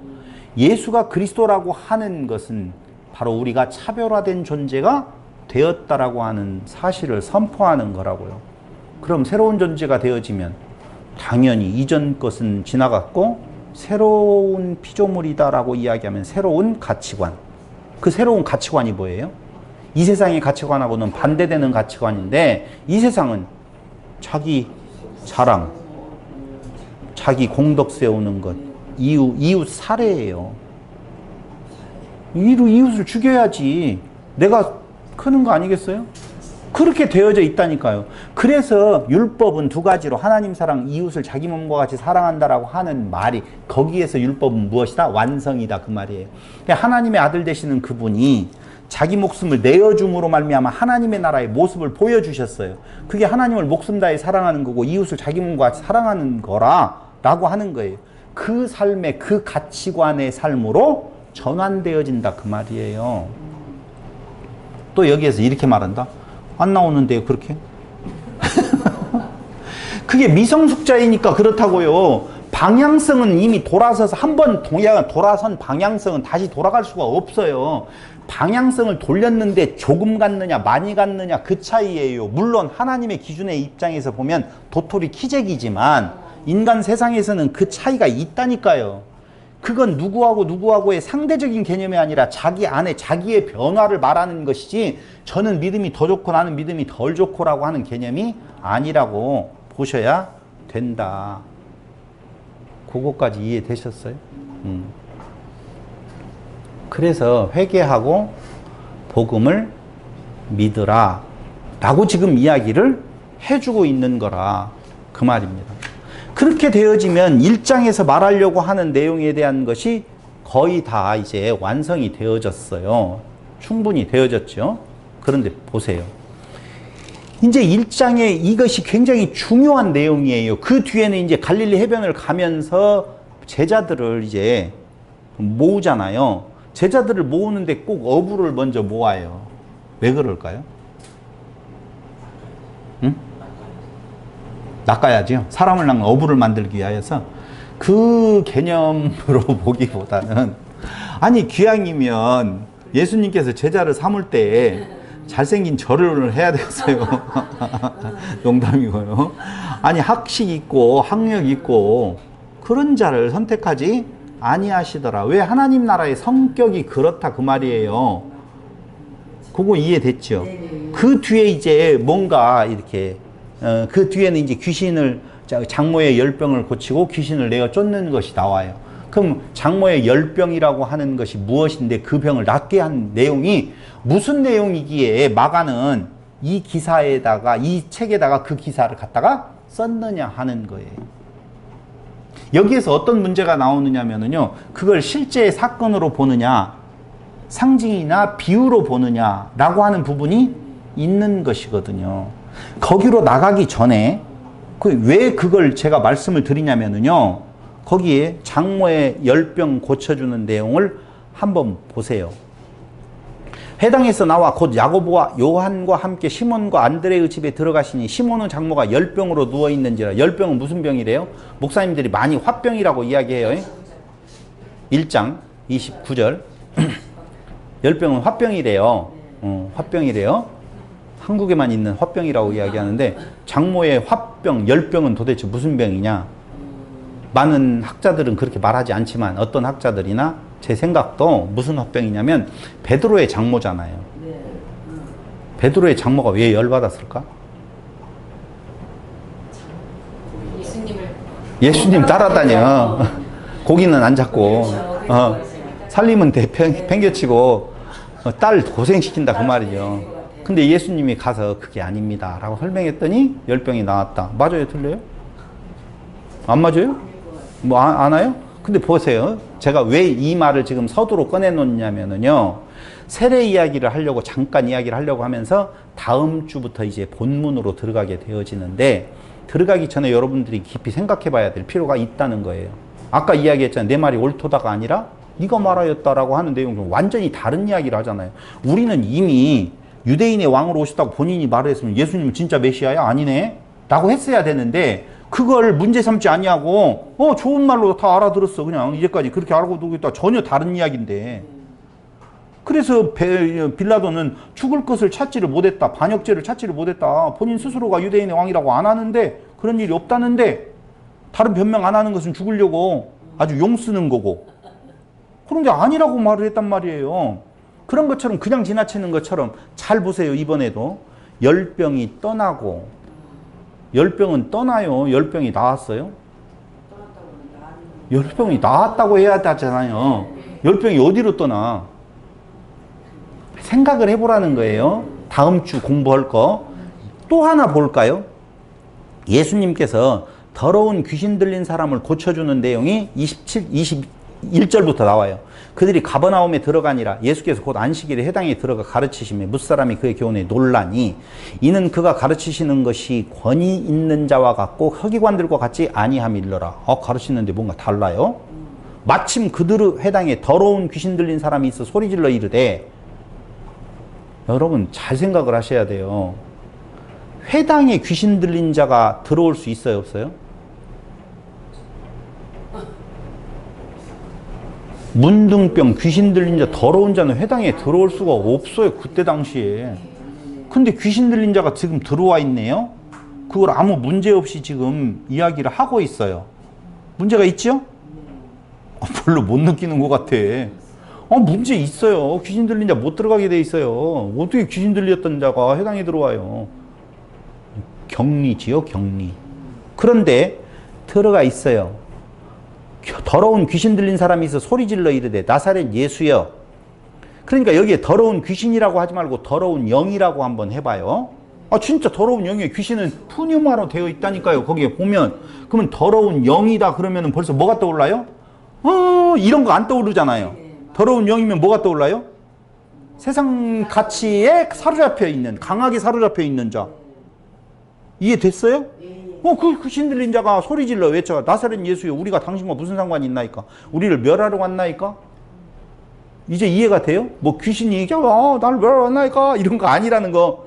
예수가 그리스도라고 하는 것은 바로 우리가 차별화된 존재가 되었다라고 하는 사실을 선포하는 거라고요. 그럼 새로운 존재가 되어지면 당연히 이전 것은 지나갔고 새로운 피조물이다라고 이야기하면 새로운 가치관. 그 새로운 가치관이 뭐예요? 이 세상의 가치관하고는 반대되는 가치관인데 이 세상은 자기 자랑, 자기 공덕 세우는 것, 이웃 살해예요. 이웃을 죽여야지 내가 크는 거 아니겠어요? 그렇게 되어져 있다니까요. 그래서 율법은 두 가지로 하나님 사랑, 이웃을 자기 몸과 같이 사랑한다라고 하는 말이 거기에서 율법은 무엇이다? 완성이다 그 말이에요. 하나님의 아들 되시는 그분이 자기 목숨을 내어줌으로 말미암아 하나님의 나라의 모습을 보여주셨어요. 그게 하나님을 목숨 다해 사랑하는 거고 이웃을 자기 몸과 같이 사랑하는 거라고 하는 거예요. 그 삶의 그 가치관의 삶으로 전환되어진다 그 말이에요. 또 여기에서 이렇게 말한다. 안 나오는데요 그렇게? 그게 미성숙자이니까 그렇다고요. 방향성은 이미 돌아서서 한번 돌아선 방향성은 다시 돌아갈 수가 없어요. 방향성을 돌렸는데 조금 갔느냐 많이 갔느냐 그 차이예요. 물론 하나님의 기준의 입장에서 보면 도토리 키재기지만 인간 세상에서는 그 차이가 있다니까요. 그건 누구하고의 상대적인 개념이 아니라 자기 안에 자기의 변화를 말하는 것이지 저는 믿음이 더 좋고 나는 믿음이 덜 좋고라고 하는 개념이 아니라고 보셔야 된다. 그거까지 이해되셨어요? 그래서 회개하고 복음을 믿으라 라고 지금 이야기를 해주고 있는 거라 그 말입니다. 그렇게 되어지면 1장에서 말하려고 하는 내용에 대한 것이 거의 다 이제 완성이 되어졌어요. 충분히 되어졌죠. 그런데 보세요. 이제 1장에 이것이 굉장히 중요한 내용이에요. 그 뒤에는 이제 갈릴리 해변을 가면서 제자들을 이제 모으잖아요. 제자들을 모으는데 꼭 어부를 먼저 모아요. 왜 그럴까요? 응? 낚아야죠. 사람을 낚는 어부를 만들기 위하여서 그 개념으로 보기보다는 아니 기왕이면 예수님께서 제자를 삼을 때 잘생긴 저를 해야 되겠어요. 농담이고요. 아니 학식 있고 학력 있고 그런 자를 선택하지 아니하시더라. 왜? 하나님 나라의 성격이 그렇다 그 말이에요. 그거 이해됐죠? 그 뒤에 이제 뭔가 이렇게 그 뒤에는 이제 귀신을 장모의 열병을 고치고 귀신을 내어 쫓는 것이 나와요. 그럼 장모의 열병이라고 하는 것이 무엇인데 그 병을 낫게 한 내용이 무슨 내용이기에 마가는 이 기사에다가 이 책에다가 그 기사를 갖다가 썼느냐 하는 거예요. 여기에서 어떤 문제가 나오느냐면요, 그걸 실제 사건으로 보느냐 상징이나 비유로 보느냐라고 하는 부분이 있는 것이거든요. 거기로 나가기 전에 왜 그걸 제가 말씀을 드리냐면요, 거기에 장모의 열병 고쳐주는 내용을 한번 보세요. 회당에서 나와 곧 야고보와 요한과 함께 시몬과 안드레의 집에 들어가시니 시몬은 장모가 열병으로 누워있는지라. 열병은 무슨 병이래요? 목사님들이 많이 화병이라고 이야기해요. 1장 29절 열병은 화병이래요. 화병이래요. 한국에만 있는 화병이라고 이야기하는데 장모의 화병, 열병은 도대체 무슨 병이냐? 많은 학자들은 그렇게 말하지 않지만 어떤 학자들이나 제 생각도 무슨 화병이냐면 베드로의 장모잖아요. 베드로의 장모가 왜 열받았을까? 예수님 따라다녀. 고기는 안 잡고 살림은 팽개치고 딸 고생시킨다 그 말이죠. 근데 예수님이 가서 그게 아닙니다 라고 설명했더니 열병이 나왔다. 맞아요? 틀려요? 안 맞아요? 뭐 안 와요? 근데 보세요. 제가 왜 이 말을 지금 서두로 꺼내놓냐면요, 세례 이야기를 하려고 잠깐 이야기를 하려고 하면서 다음 주부터 이제 본문으로 들어가게 되어지는데, 들어가기 전에 여러분들이 깊이 생각해 봐야 될 필요가 있다는 거예요. 아까 이야기했잖아요. 내 말이 옳도다가 아니라 네가 말하였다라고 하는 내용은 완전히 다른 이야기를 하잖아요. 우리는 이미 유대인의 왕으로 오셨다고 본인이 말을 했으면 예수님은 진짜 메시아야? 아니네? 라고 했어야 되는데 그걸 문제 삼지 아니하고 좋은 말로 다 알아들었어. 그냥 이제까지 그렇게 알고 두고 있다. 전혀 다른 이야기인데 그래서 빌라도는 죽을 것을 찾지를 못했다. 반역죄를 찾지를 못했다. 본인 스스로가 유대인의 왕이라고 안 하는데, 그런 일이 없다는데, 다른 변명 안 하는 것은 죽으려고 아주 용 쓰는 거고. 그런데 아니라고 말을 했단 말이에요. 그런 것처럼 그냥 지나치는 것처럼 잘 보세요. 이번에도 열병이 떠나고, 열병은 떠나요. 열병이 나왔어요? 열병이 나왔다고 해야 되잖아요. 열병이 어디로 떠나? 생각을 해보라는 거예요. 다음 주 공부할 거. 또 하나 볼까요? 예수님께서 더러운 귀신 들린 사람을 고쳐주는 내용이 21절부터 나와요. 그들이 가버나움에 들어가니라. 예수께서 곧 안식일에 해당에 들어가 가르치시며 무사람이 그의 교훈에 놀라니 이는 그가 가르치시는 것이 권위 있는 자와 같고 서기관들과 같지 아니함일러라. 가르치는데 뭔가 달라요. 마침 그들의 해당에 더러운 귀신 들린 사람이 있어 소리질러 이르되, 여러분 잘 생각을 하셔야 돼요. 회당에 귀신 들린 자가 들어올 수 있어요, 없어요? 문둥병, 귀신 들린 자, 더러운 자는 회당에 들어올 수가 없어요, 그때 당시에. 근데 귀신 들린 자가 지금 들어와 있네요. 그걸 아무 문제 없이 지금 이야기를 하고 있어요. 문제가 있죠? 별로 못 느끼는 것 같아. 문제 있어요. 귀신 들린 자 못 들어가게 돼 있어요. 어떻게 귀신 들렸던 자가 회당에 들어와요? 격리지요, 격리. 그런데 들어가 있어요. 더러운 귀신 들린 사람이 있어 소리질러 이르되 나사렛 예수여. 그러니까 여기에 더러운 귀신이라고 하지 말고 더러운 영이라고 한번 해봐요. 진짜 더러운 영이에요. 귀신은 푸뉴마로 되어 있다니까요. 거기에 보면. 그러면 더러운 영이다 그러면 벌써 뭐가 떠올라요? 이런 거 안 떠오르잖아요. 더러운 영이면 뭐가 떠올라요? 세상 가치에 사로잡혀 있는, 강하게 사로잡혀 있는 자. 이해됐어요? 그 귀신 들린 자가 소리질러 외쳐 나사렛 예수여, 우리가 당신과 무슨 상관이 있나이까? 우리를 멸하러 왔나이까? 이제 이해가 돼요? 뭐 귀신이 나를 멸하러 왔나이까? 이런 거 아니라는 거.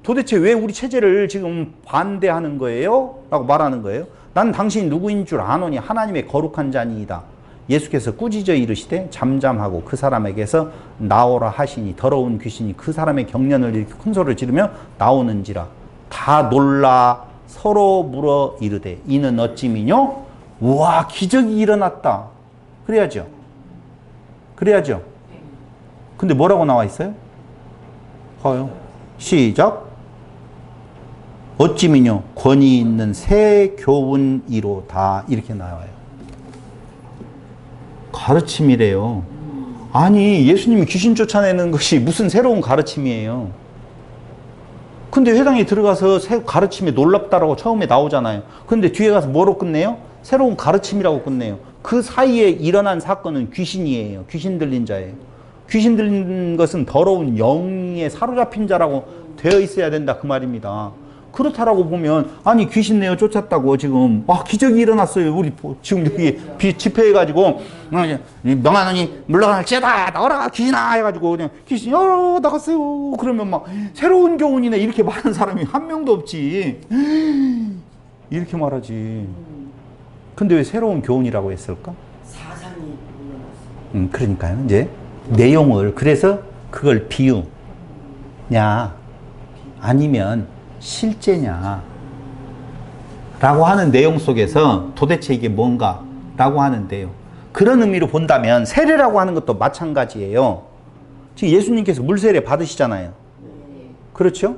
도대체 왜 우리 체제를 지금 반대하는 거예요? 라고 말하는 거예요. 난 당신이 누구인 줄 아노니 하나님의 거룩한 자니이다. 예수께서 꾸짖어 이르시되 잠잠하고 그 사람에게서 나오라 하시니 더러운 귀신이 그 사람의 경련을 이렇게 큰 소리를 지르며 나오는지라. 다 놀라 서로 물어 이르되 이는 어찌미뇨? 우와, 기적이 일어났다. 그래야죠. 그래야죠. 근데 뭐라고 나와 있어요? 봐요. 시작. 어찌미뇨? 권위 있는 새 교훈이로다. 이렇게 나와요. 가르침이래요. 아니, 예수님이 귀신 쫓아내는 것이 무슨 새로운 가르침이에요. 근데 회당에 들어가서 새 가르침이 놀랍다라고 처음에 나오잖아요. 근데 뒤에 가서 뭐로 끝내요? 새로운 가르침이라고 끝내요. 그 사이에 일어난 사건은 귀신이에요. 귀신 들린 자예요. 귀신 들린 것은 더러운 영에 사로잡힌 자라고 되어 있어야 된다 그 말입니다. 그렇다라고 보면 아니 귀신 내어 쫓았다고 지금 기적이 일어났어요. 우리 지금 여기 집회해가지고 명하노니 물러날지어다 나와라 귀신아 해가지고 그냥 귀신이 나갔어요. 그러면 막 새로운 교훈이네 이렇게 말하는 사람이 한 명도 없지. 이렇게 말하지. 근데 왜 새로운 교훈이라고 했을까? 사상이 일어났어요. 그러니까요. 이제 내용을 그래서 그걸 비유냐 아니면 실제냐 라고 하는 내용 속에서 도대체 이게 뭔가 라고 하는데요. 그런 의미로 본다면 세례라고 하는 것도 마찬가지예요. 지금 예수님께서 물세례 받으시잖아요. 그렇죠?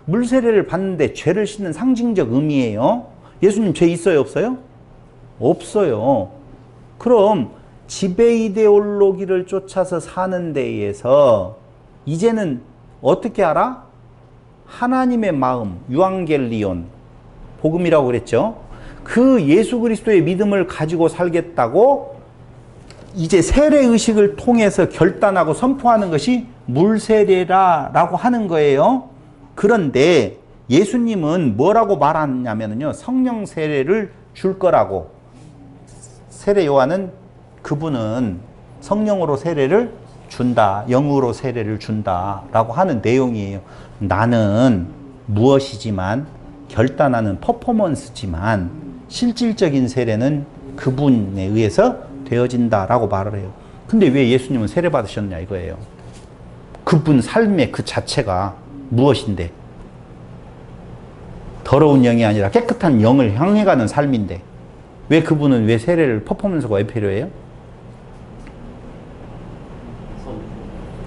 물세례를 받는데 죄를 씻는 상징적 의미예요. 예수님 죄 있어요, 없어요? 없어요. 그럼 지배 이데올로기를 쫓아서 사는 데에서 이제는 어떻게 알아? 하나님의 마음, 유앙겔리온, 복음이라고 그랬죠. 그 예수 그리스도의 믿음을 가지고 살겠다고 이제 세례의식을 통해서 결단하고 선포하는 것이 물세례라고 하는 거예요. 그런데 예수님은 뭐라고 말하냐면요, 성령 세례를 줄 거라고. 세례 요한은 그분은 성령으로 세례를 준다, 영으로 세례를 준다라고 하는 내용이에요. 나는 무엇이지만 결단하는 퍼포먼스지만 실질적인 세례는 그분에 의해서 되어진다라고 말을 해요. 근데 왜 예수님은 세례 받으셨냐 이거예요. 그분 삶의 그 자체가 무엇인데? 더러운 영이 아니라 깨끗한 영을 향해 가는 삶인데 왜 그분은 왜 세례를 퍼포먼스가 왜 필요해요?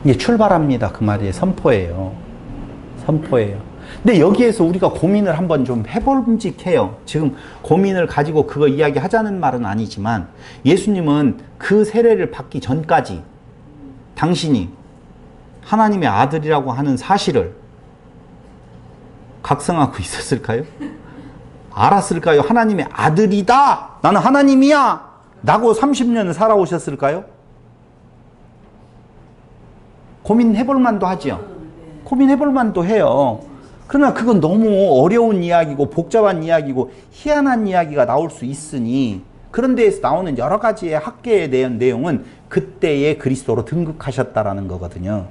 이게 출발합니다. 그 말이에요. 선포예요. 선포예요. 근데 여기에서 우리가 고민을 한번 좀 해볼직해요. 지금 고민을 가지고 그거 이야기하자는 말은 아니지만 예수님은 그 세례를 받기 전까지 당신이 하나님의 아들이라고 하는 사실을 각성하고 있었을까요? 알았을까요? 하나님의 아들이다! 나는 하나님이야! 라고 30년을 살아오셨을까요? 고민해볼 만도 하죠. 고민해볼 만도 해요. 그러나 그건 너무 어려운 이야기고 복잡한 이야기고 희한한 이야기가 나올 수 있으니 그런 데에서 나오는 여러 가지의 학계에 대한 내용은 그때의 그리스도로 등극하셨다라는 거거든요.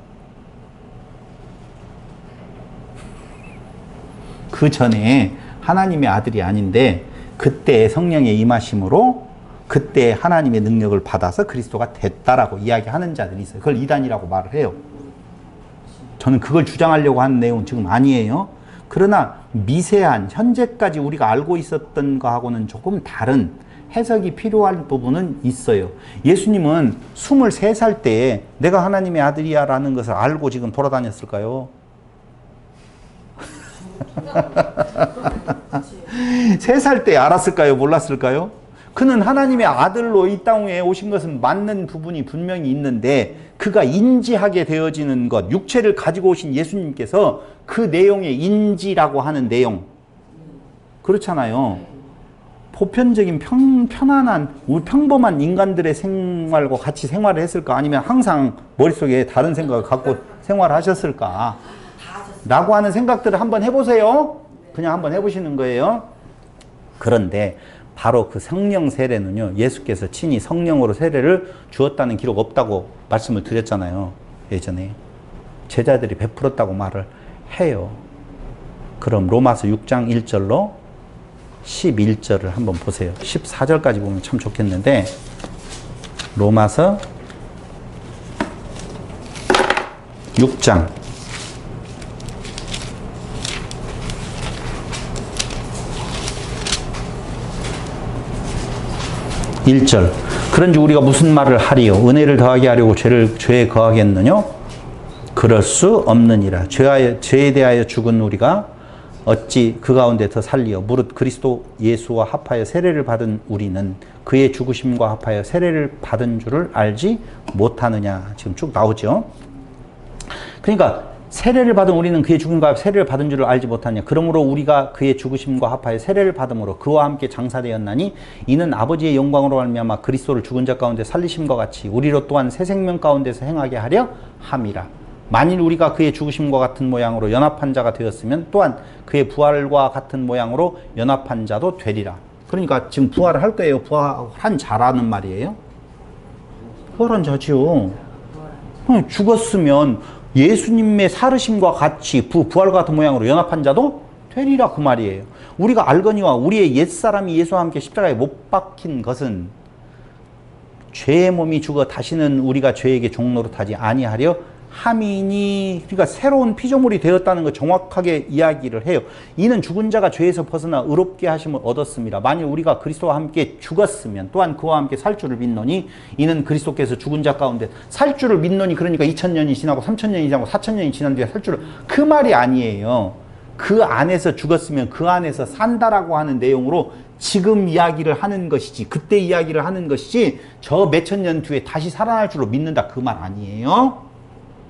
그 전에 하나님의 아들이 아닌데 그때 성령의 임하심으로 그때 하나님의 능력을 받아서 그리스도가 됐다라고 이야기하는 자들이 있어요. 그걸 이단이라고 말을 해요. 저는 그걸 주장하려고 하는 내용은 지금 아니에요. 그러나 미세한 현재까지 우리가 알고 있었던 거하고는 조금 다른 해석이 필요한 부분은 있어요. 예수님은 23살 때에 내가 하나님의 아들이야 라는 것을 알고 지금 돌아다녔을까요? 3살 때 알았을까요? 몰랐을까요? 그는 하나님의 아들로 이 땅에 오신 것은 맞는 부분이 분명히 있는데 그가 인지하게 되어지는 것, 육체를 가지고 오신 예수님께서 그 내용의 인지라고 하는 내용 그렇잖아요. 보편적인 편안한 평범한 인간들의 생활과 같이 생활을 했을까? 아니면 항상 머릿속에 다른 생각을 갖고 생활하셨을까? 라고 하는 생각들을 한번 해보세요. 그냥 한번 해보시는 거예요. 그런데 바로 그 성령 세례는요, 예수께서 친히 성령으로 세례를 주었다는 기록 없다고 말씀을 드렸잖아요. 예전에. 제자들이 베풀었다고 말을 해요. 그럼 로마서 6장 1절로 11절을 한번 보세요. 14절까지 보면 참 좋겠는데, 로마서 6장 1절. 그런즉 우리가 무슨 말을 하리요? 은혜를 더하게 하려고 죄에 거하겠느냐? 그럴 수 없느니라. 죄에 대하여 죽은 우리가 어찌 그 가운데 더 살리요? 무릇 그리스도 예수와 합하여 세례를 받은 우리는 그의 죽으심과 합하여 세례를 받은 줄을 알지 못하느냐. 지금 쭉 나오죠. 그러니까 세례를 받은 우리는 그의 죽음과 세례를 받은 줄을 알지 못하냐. 그러므로 우리가 그의 죽으심과 합하여 세례를 받음으로 그와 함께 장사되었나니 이는 아버지의 영광으로 말미암아 그리스도를 죽은 자 가운데 살리심과 같이 우리로 또한 새 생명 가운데서 행하게 하려 함이라. 만일 우리가 그의 죽으심과 같은 모양으로 연합한 자가 되었으면 또한 그의 부활과 같은 모양으로 연합한 자도 되리라. 그러니까 지금 부활을 할 거예요. 부활한 자라는 말이에요. 부활한 자지요. 죽었으면 예수님의 살으심과 같이 부활과 같은 모양으로 연합한 자도 되리라 그 말이에요. 우리가 알거니와 우리의 옛사람이 예수와 함께 십자가에 못 박힌 것은 죄의 몸이 죽어 다시는 우리가 죄에게 종노릇하지 아니하려 함이니. 그러니까 새로운 피조물이 되었다는 거 정확하게 이야기를 해요. 이는 죽은 자가 죄에서 벗어나 의롭게 하심을 얻었습니다. 만일 우리가 그리스도와 함께 죽었으면 또한 그와 함께 살 줄을 믿노니 이는 그리스도께서 죽은 자 가운데 살 줄을 믿노니. 그러니까 2000년이 지나고 3000년이 지나고 4000년이 지난 뒤에 살 줄을, 그 말이 아니에요. 그 안에서 죽었으면 그 안에서 산다라고 하는 내용으로 지금 이야기를 하는 것이지, 그때 이야기를 하는 것이지 저 몇천 년 뒤에 다시 살아날 줄로 믿는다 그 말 아니에요.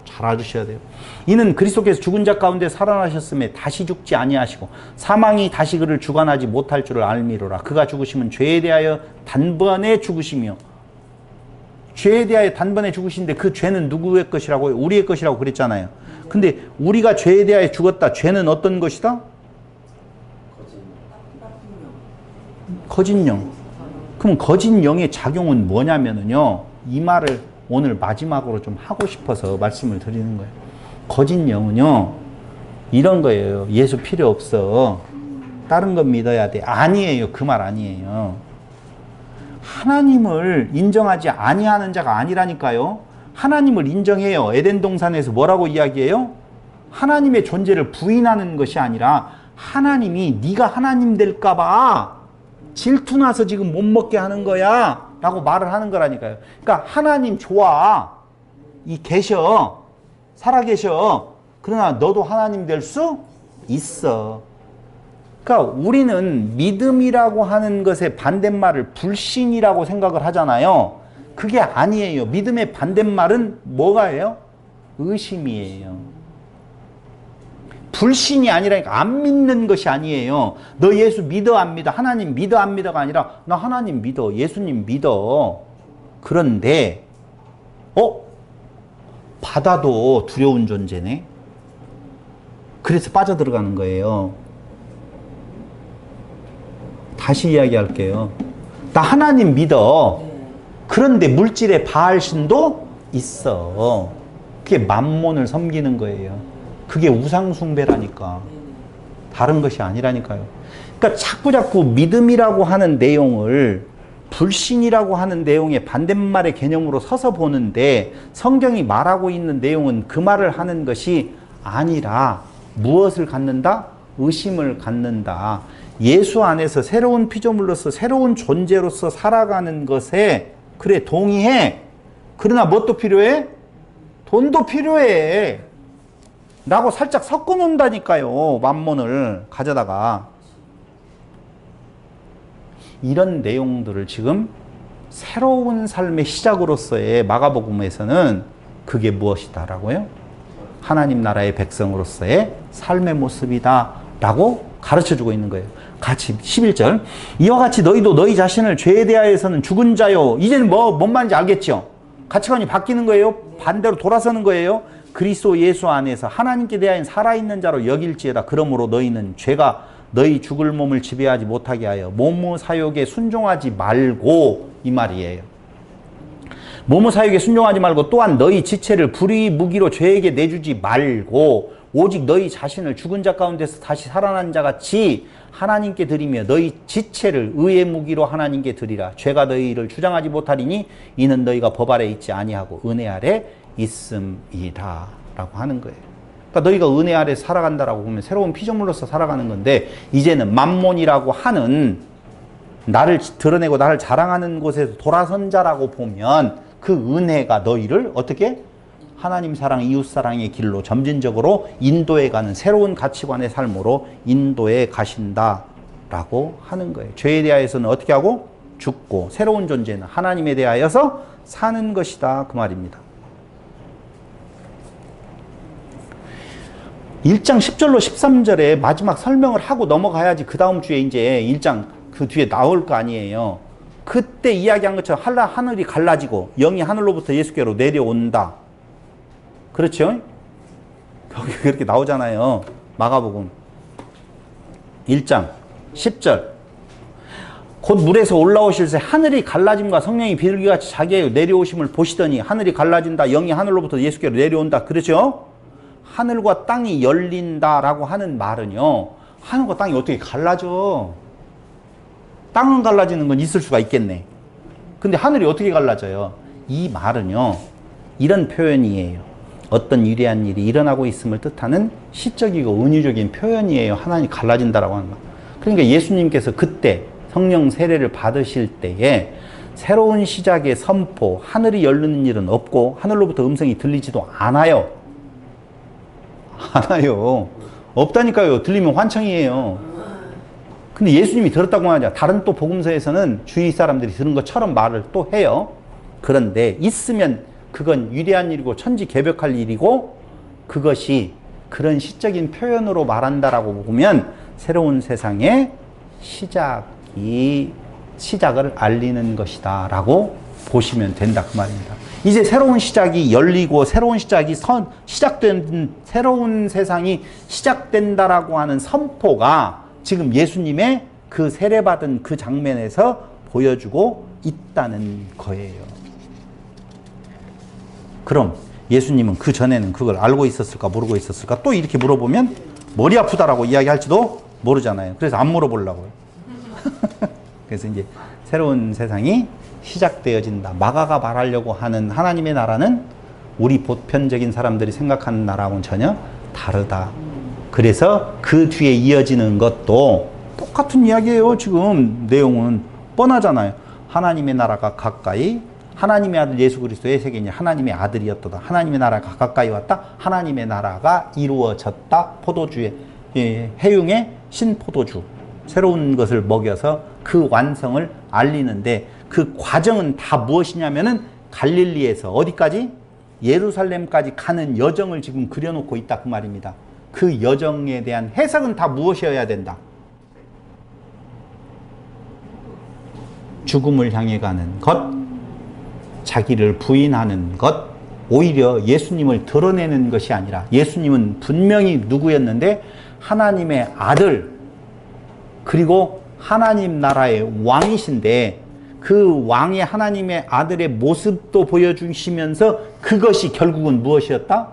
잘 알으셔야 돼요. 이는 그리스도께서 죽은 자 가운데 살아나셨음에 다시 죽지 아니하시고 사망이 다시 그를 주관하지 못할 줄을 알미로라. 그가 죽으심은 죄에 대하여 단번에 죽으시며, 죄에 대하여 단번에 죽으신데 그 죄는 누구의 것이라고요? 우리의 것이라고 그랬잖아요. 근데 우리가 죄에 대하여 죽었다. 죄는 어떤 것이다? 거짓 영. 그럼 거짓 영의 작용은 뭐냐면요, 이 말을 오늘 마지막으로 좀 하고 싶어서 말씀을 드리는 거예요. 거짓 영은요, 이런 거예요. 예수 필요 없어. 다른 건 믿어야 돼. 아니에요. 그 말 아니에요. 하나님을 인정하지 아니하는 자가 아니라니까요. 하나님을 인정해요. 에덴 동산에서 뭐라고 이야기해요? 하나님의 존재를 부인하는 것이 아니라 하나님이 네가 하나님 될까 봐 질투나서 지금 못 먹게 하는 거야 라고 말을 하는 거라니까요. 그러니까 하나님 좋아. 계셔. 살아계셔. 그러나 너도 하나님 될 수 있어. 그러니까 우리는 믿음이라고 하는 것의 반대말을 불신이라고 생각을 하잖아요. 그게 아니에요. 믿음의 반대말은 뭐가예요? 의심이에요. 불신이 아니라니까 안 믿는 것이 아니에요. 너 예수 믿어 안 믿어? 하나님 믿어 안 믿어가 아니라 나 하나님 믿어. 예수님 믿어. 그런데 바다도 두려운 존재네. 그래서 빠져들어가는 거예요. 다시 이야기할게요. 나 하나님 믿어. 그런데 물질의 바알신도 있어. 그게 만몬을 섬기는 거예요. 그게 우상숭배라니까. 다른 것이 아니라니까요. 그러니까 자꾸 믿음이라고 하는 내용을 불신이라고 하는 내용의 반대말의 개념으로 서서 보는데 성경이 말하고 있는 내용은 그 말을 하는 것이 아니라 무엇을 갖는다? 의심을 갖는다. 예수 안에서 새로운 피조물로서 새로운 존재로서 살아가는 것에 그래 동의해. 그러나 뭣도 필요해? 돈도 필요해. 라고 살짝 섞어 놓는다니까요. 만몬을 가져다가. 이런 내용들을 지금 새로운 삶의 시작으로서의 마가복음에서는 그게 무엇이다 라고요? 하나님 나라의 백성으로서의 삶의 모습이다 라고 가르쳐주고 있는 거예요. 같이 11절 이와 같이 너희도 너희 자신을 죄에 대하여서는 죽은 자요. 이제는 뭔 말인지 알겠죠? 가치관이 바뀌는 거예요. 반대로 돌아서는 거예요. 그리스도 예수 안에서 하나님께 대하여 살아있는 자로 여길지어다. 그러므로 너희는 죄가 너희 죽을 몸을 지배하지 못하게 하여 몸의 사욕에 순종하지 말고, 이 말이에요. 몸의 사욕에 순종하지 말고 또한 너희 지체를 불의의 무기로 죄에게 내주지 말고 오직 너희 자신을 죽은 자 가운데서 다시 살아난 자 같이 하나님께 드리며 너희 지체를 의의 무기로 하나님께 드리라. 죄가 너희를 주장하지 못하리니 이는 너희가 법 아래 있지 아니하고 은혜 아래 있음이다 라고 하는 거예요. 그러니까 너희가 은혜 아래 살아간다라고 보면 새로운 피조물로서 살아가는 건데, 이제는 만몬이라고 하는 나를 드러내고 나를 자랑하는 곳에서 돌아선 자라고 보면 그 은혜가 너희를 어떻게? 하나님 사랑, 이웃 사랑의 길로 점진적으로 인도해가는 새로운 가치관의 삶으로 인도해 가신다라고 하는 거예요. 죄에 대하여서는 어떻게 하고? 죽고, 새로운 존재는 하나님에 대하여서 사는 것이다 그 말입니다. 1장 10절로 13절에 마지막 설명을 하고 넘어가야지 그 다음 주에 이제 1장 그 뒤에 나올 거 아니에요. 그때 이야기한 것처럼 하늘이 갈라지고 영이 하늘로부터 예수께로 내려온다. 그렇죠? 거기 그렇게 나오잖아요. 마가복음 1장 10절. 곧 물에서 올라오실 새 하늘이 갈라짐과 성령이 비둘기같이 자기의 내려오심을 보시더니 하늘이 갈라진다. 영이 하늘로부터 예수께로 내려온다. 그렇죠? 하늘과 땅이 열린다라고 하는 말은요, 하늘과 땅이 어떻게 갈라져? 땅은 갈라지는 건 있을 수가 있겠네. 근데 하늘이 어떻게 갈라져요? 이 말은요, 이런 표현이에요. 어떤 위대한 일이 일어나고 있음을 뜻하는 시적이고 은유적인 표현이에요. 하나님이 갈라진다라고 하는 거. 그러니까 예수님께서 그때 성령 세례를 받으실 때에 새로운 시작의 선포, 하늘이 열리는 일은 없고 하늘로부터 음성이 들리지도 않아요. 없다니까요. 들리면 환청이에요. 근데 예수님이 들었다고 하자. 다른 또 복음서에서는 주위 사람들이 들은 것처럼 말을 또 해요. 그런데 있으면 그건 위대한 일이고 천지개벽할 일이고, 그것이 그런 시적인 표현으로 말한다라고 보면 새로운 세상의 시작을 알리는 것이다 라고 보시면 된다 그 말입니다. 이제 새로운 시작이 열리고 새로운 시작이 시작된 새로운 세상이 시작된다라고 하는 선포가 지금 예수님의 그 세례받은 그 장면에서 보여주고 있다는 거예요. 그럼 예수님은 그 전에는 그걸 알고 있었을까 모르고 있었을까? 또 이렇게 물어보면 머리 아프다라고 이야기할지도 모르잖아요. 그래서 안 물어보려고요. 그래서 이제 새로운 세상이 시작되어진다. 마가가 말하려고 하는 하나님의 나라는 우리 보편적인 사람들이 생각하는 나라하고는 전혀 다르다. 그래서 그 뒤에 이어지는 것도 똑같은 이야기예요. 지금 내용은 뻔하잖아요. 하나님의 나라가 가까이, 하나님의 아들 예수 그리스도의 세계니 하나님의 아들이었도다. 하나님의 나라가 가까이 왔다. 하나님의 나라가 이루어졌다. 포도주의, 해융의 신포도주, 새로운 것을 먹여서 그 완성을 알리는데, 그 과정은 다 무엇이냐면은 갈릴리에서 어디까지? 예루살렘까지 가는 여정을 지금 그려놓고 있다, 그 말입니다. 그 여정에 대한 해석은 다 무엇이어야 된다? 죽음을 향해 가는 것, 자기를 부인하는 것, 오히려 예수님을 드러내는 것이 아니라, 예수님은 분명히 누구였는데 하나님의 아들, 그리고 하나님 나라의 왕이신데, 그 왕의 하나님의 아들의 모습도 보여주시면서 그것이 결국은 무엇이었다?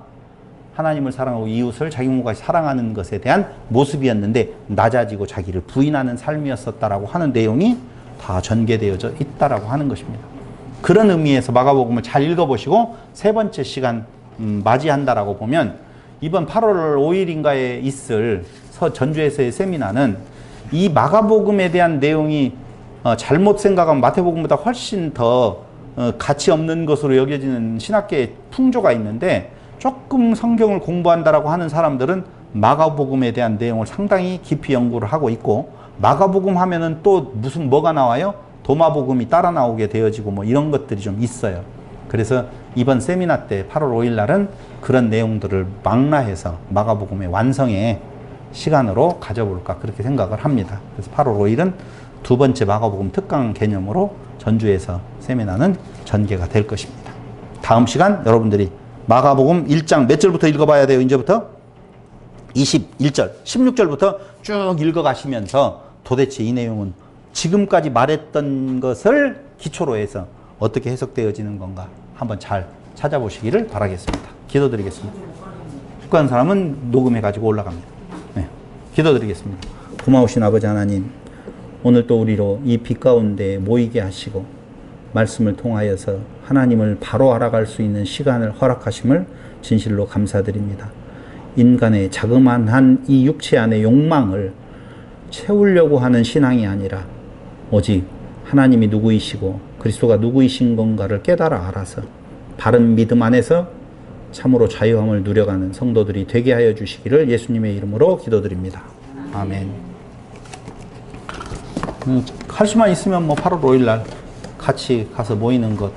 하나님을 사랑하고 이웃을 자기 몸과 사랑하는 것에 대한 모습이었는데, 낮아지고 자기를 부인하는 삶이었었다라고 하는 내용이 다 전개되어져 있다라고 하는 것입니다. 그런 의미에서 마가복음을 잘 읽어보시고 세 번째 시간 맞이한다라고 보면, 이번 8월 5일인가에 있을 전주에서의 세미나는 이 마가복음에 대한 내용이 잘못 생각하면 마태복음보다 훨씬 더 가치 없는 것으로 여겨지는 신학계의 풍조가 있는데, 조금 성경을 공부한다라고 하는 사람들은 마가복음에 대한 내용을 상당히 깊이 연구를 하고 있고, 마가복음 하면은 또 무슨 뭐가 나와요? 도마복음이 따라 나오게 되어지고 뭐 이런 것들이 좀 있어요. 그래서 이번 세미나 때 8월 5일 날은 그런 내용들을 망라해서 마가복음의 완성의 시간으로 가져볼까 그렇게 생각을 합니다. 그래서 8월 5일은 두 번째 마가복음 특강 개념으로 전주에서 세미나는 전개가 될 것입니다. 다음 시간 여러분들이 마가복음 1장 몇 절부터 읽어봐야 돼요? 이제부터 21절, 16절부터 쭉 읽어가시면서 도대체 이 내용은 지금까지 말했던 것을 기초로 해서 어떻게 해석되어지는 건가 한번 잘 찾아보시기를 바라겠습니다. 기도드리겠습니다. 축구하는 사람은 녹음해가지고 올라갑니다. 네, 기도드리겠습니다. 고마우신 아버지 하나님, 오늘 또 우리로 이 빛 가운데 모이게 하시고 말씀을 통하여서 하나님을 바로 알아갈 수 있는 시간을 허락하심을 진실로 감사드립니다. 인간의 자그마한 이 육체 안의 욕망을 채우려고 하는 신앙이 아니라 오직 하나님이 누구이시고 그리스도가 누구이신 건가를 깨달아 알아서 바른 믿음 안에서 참으로 자유함을 누려가는 성도들이 되게 하여 주시기를 예수님의 이름으로 기도드립니다. 아멘. 할 수만 있으면 뭐 8월 5일 날 같이 가서 모이는 것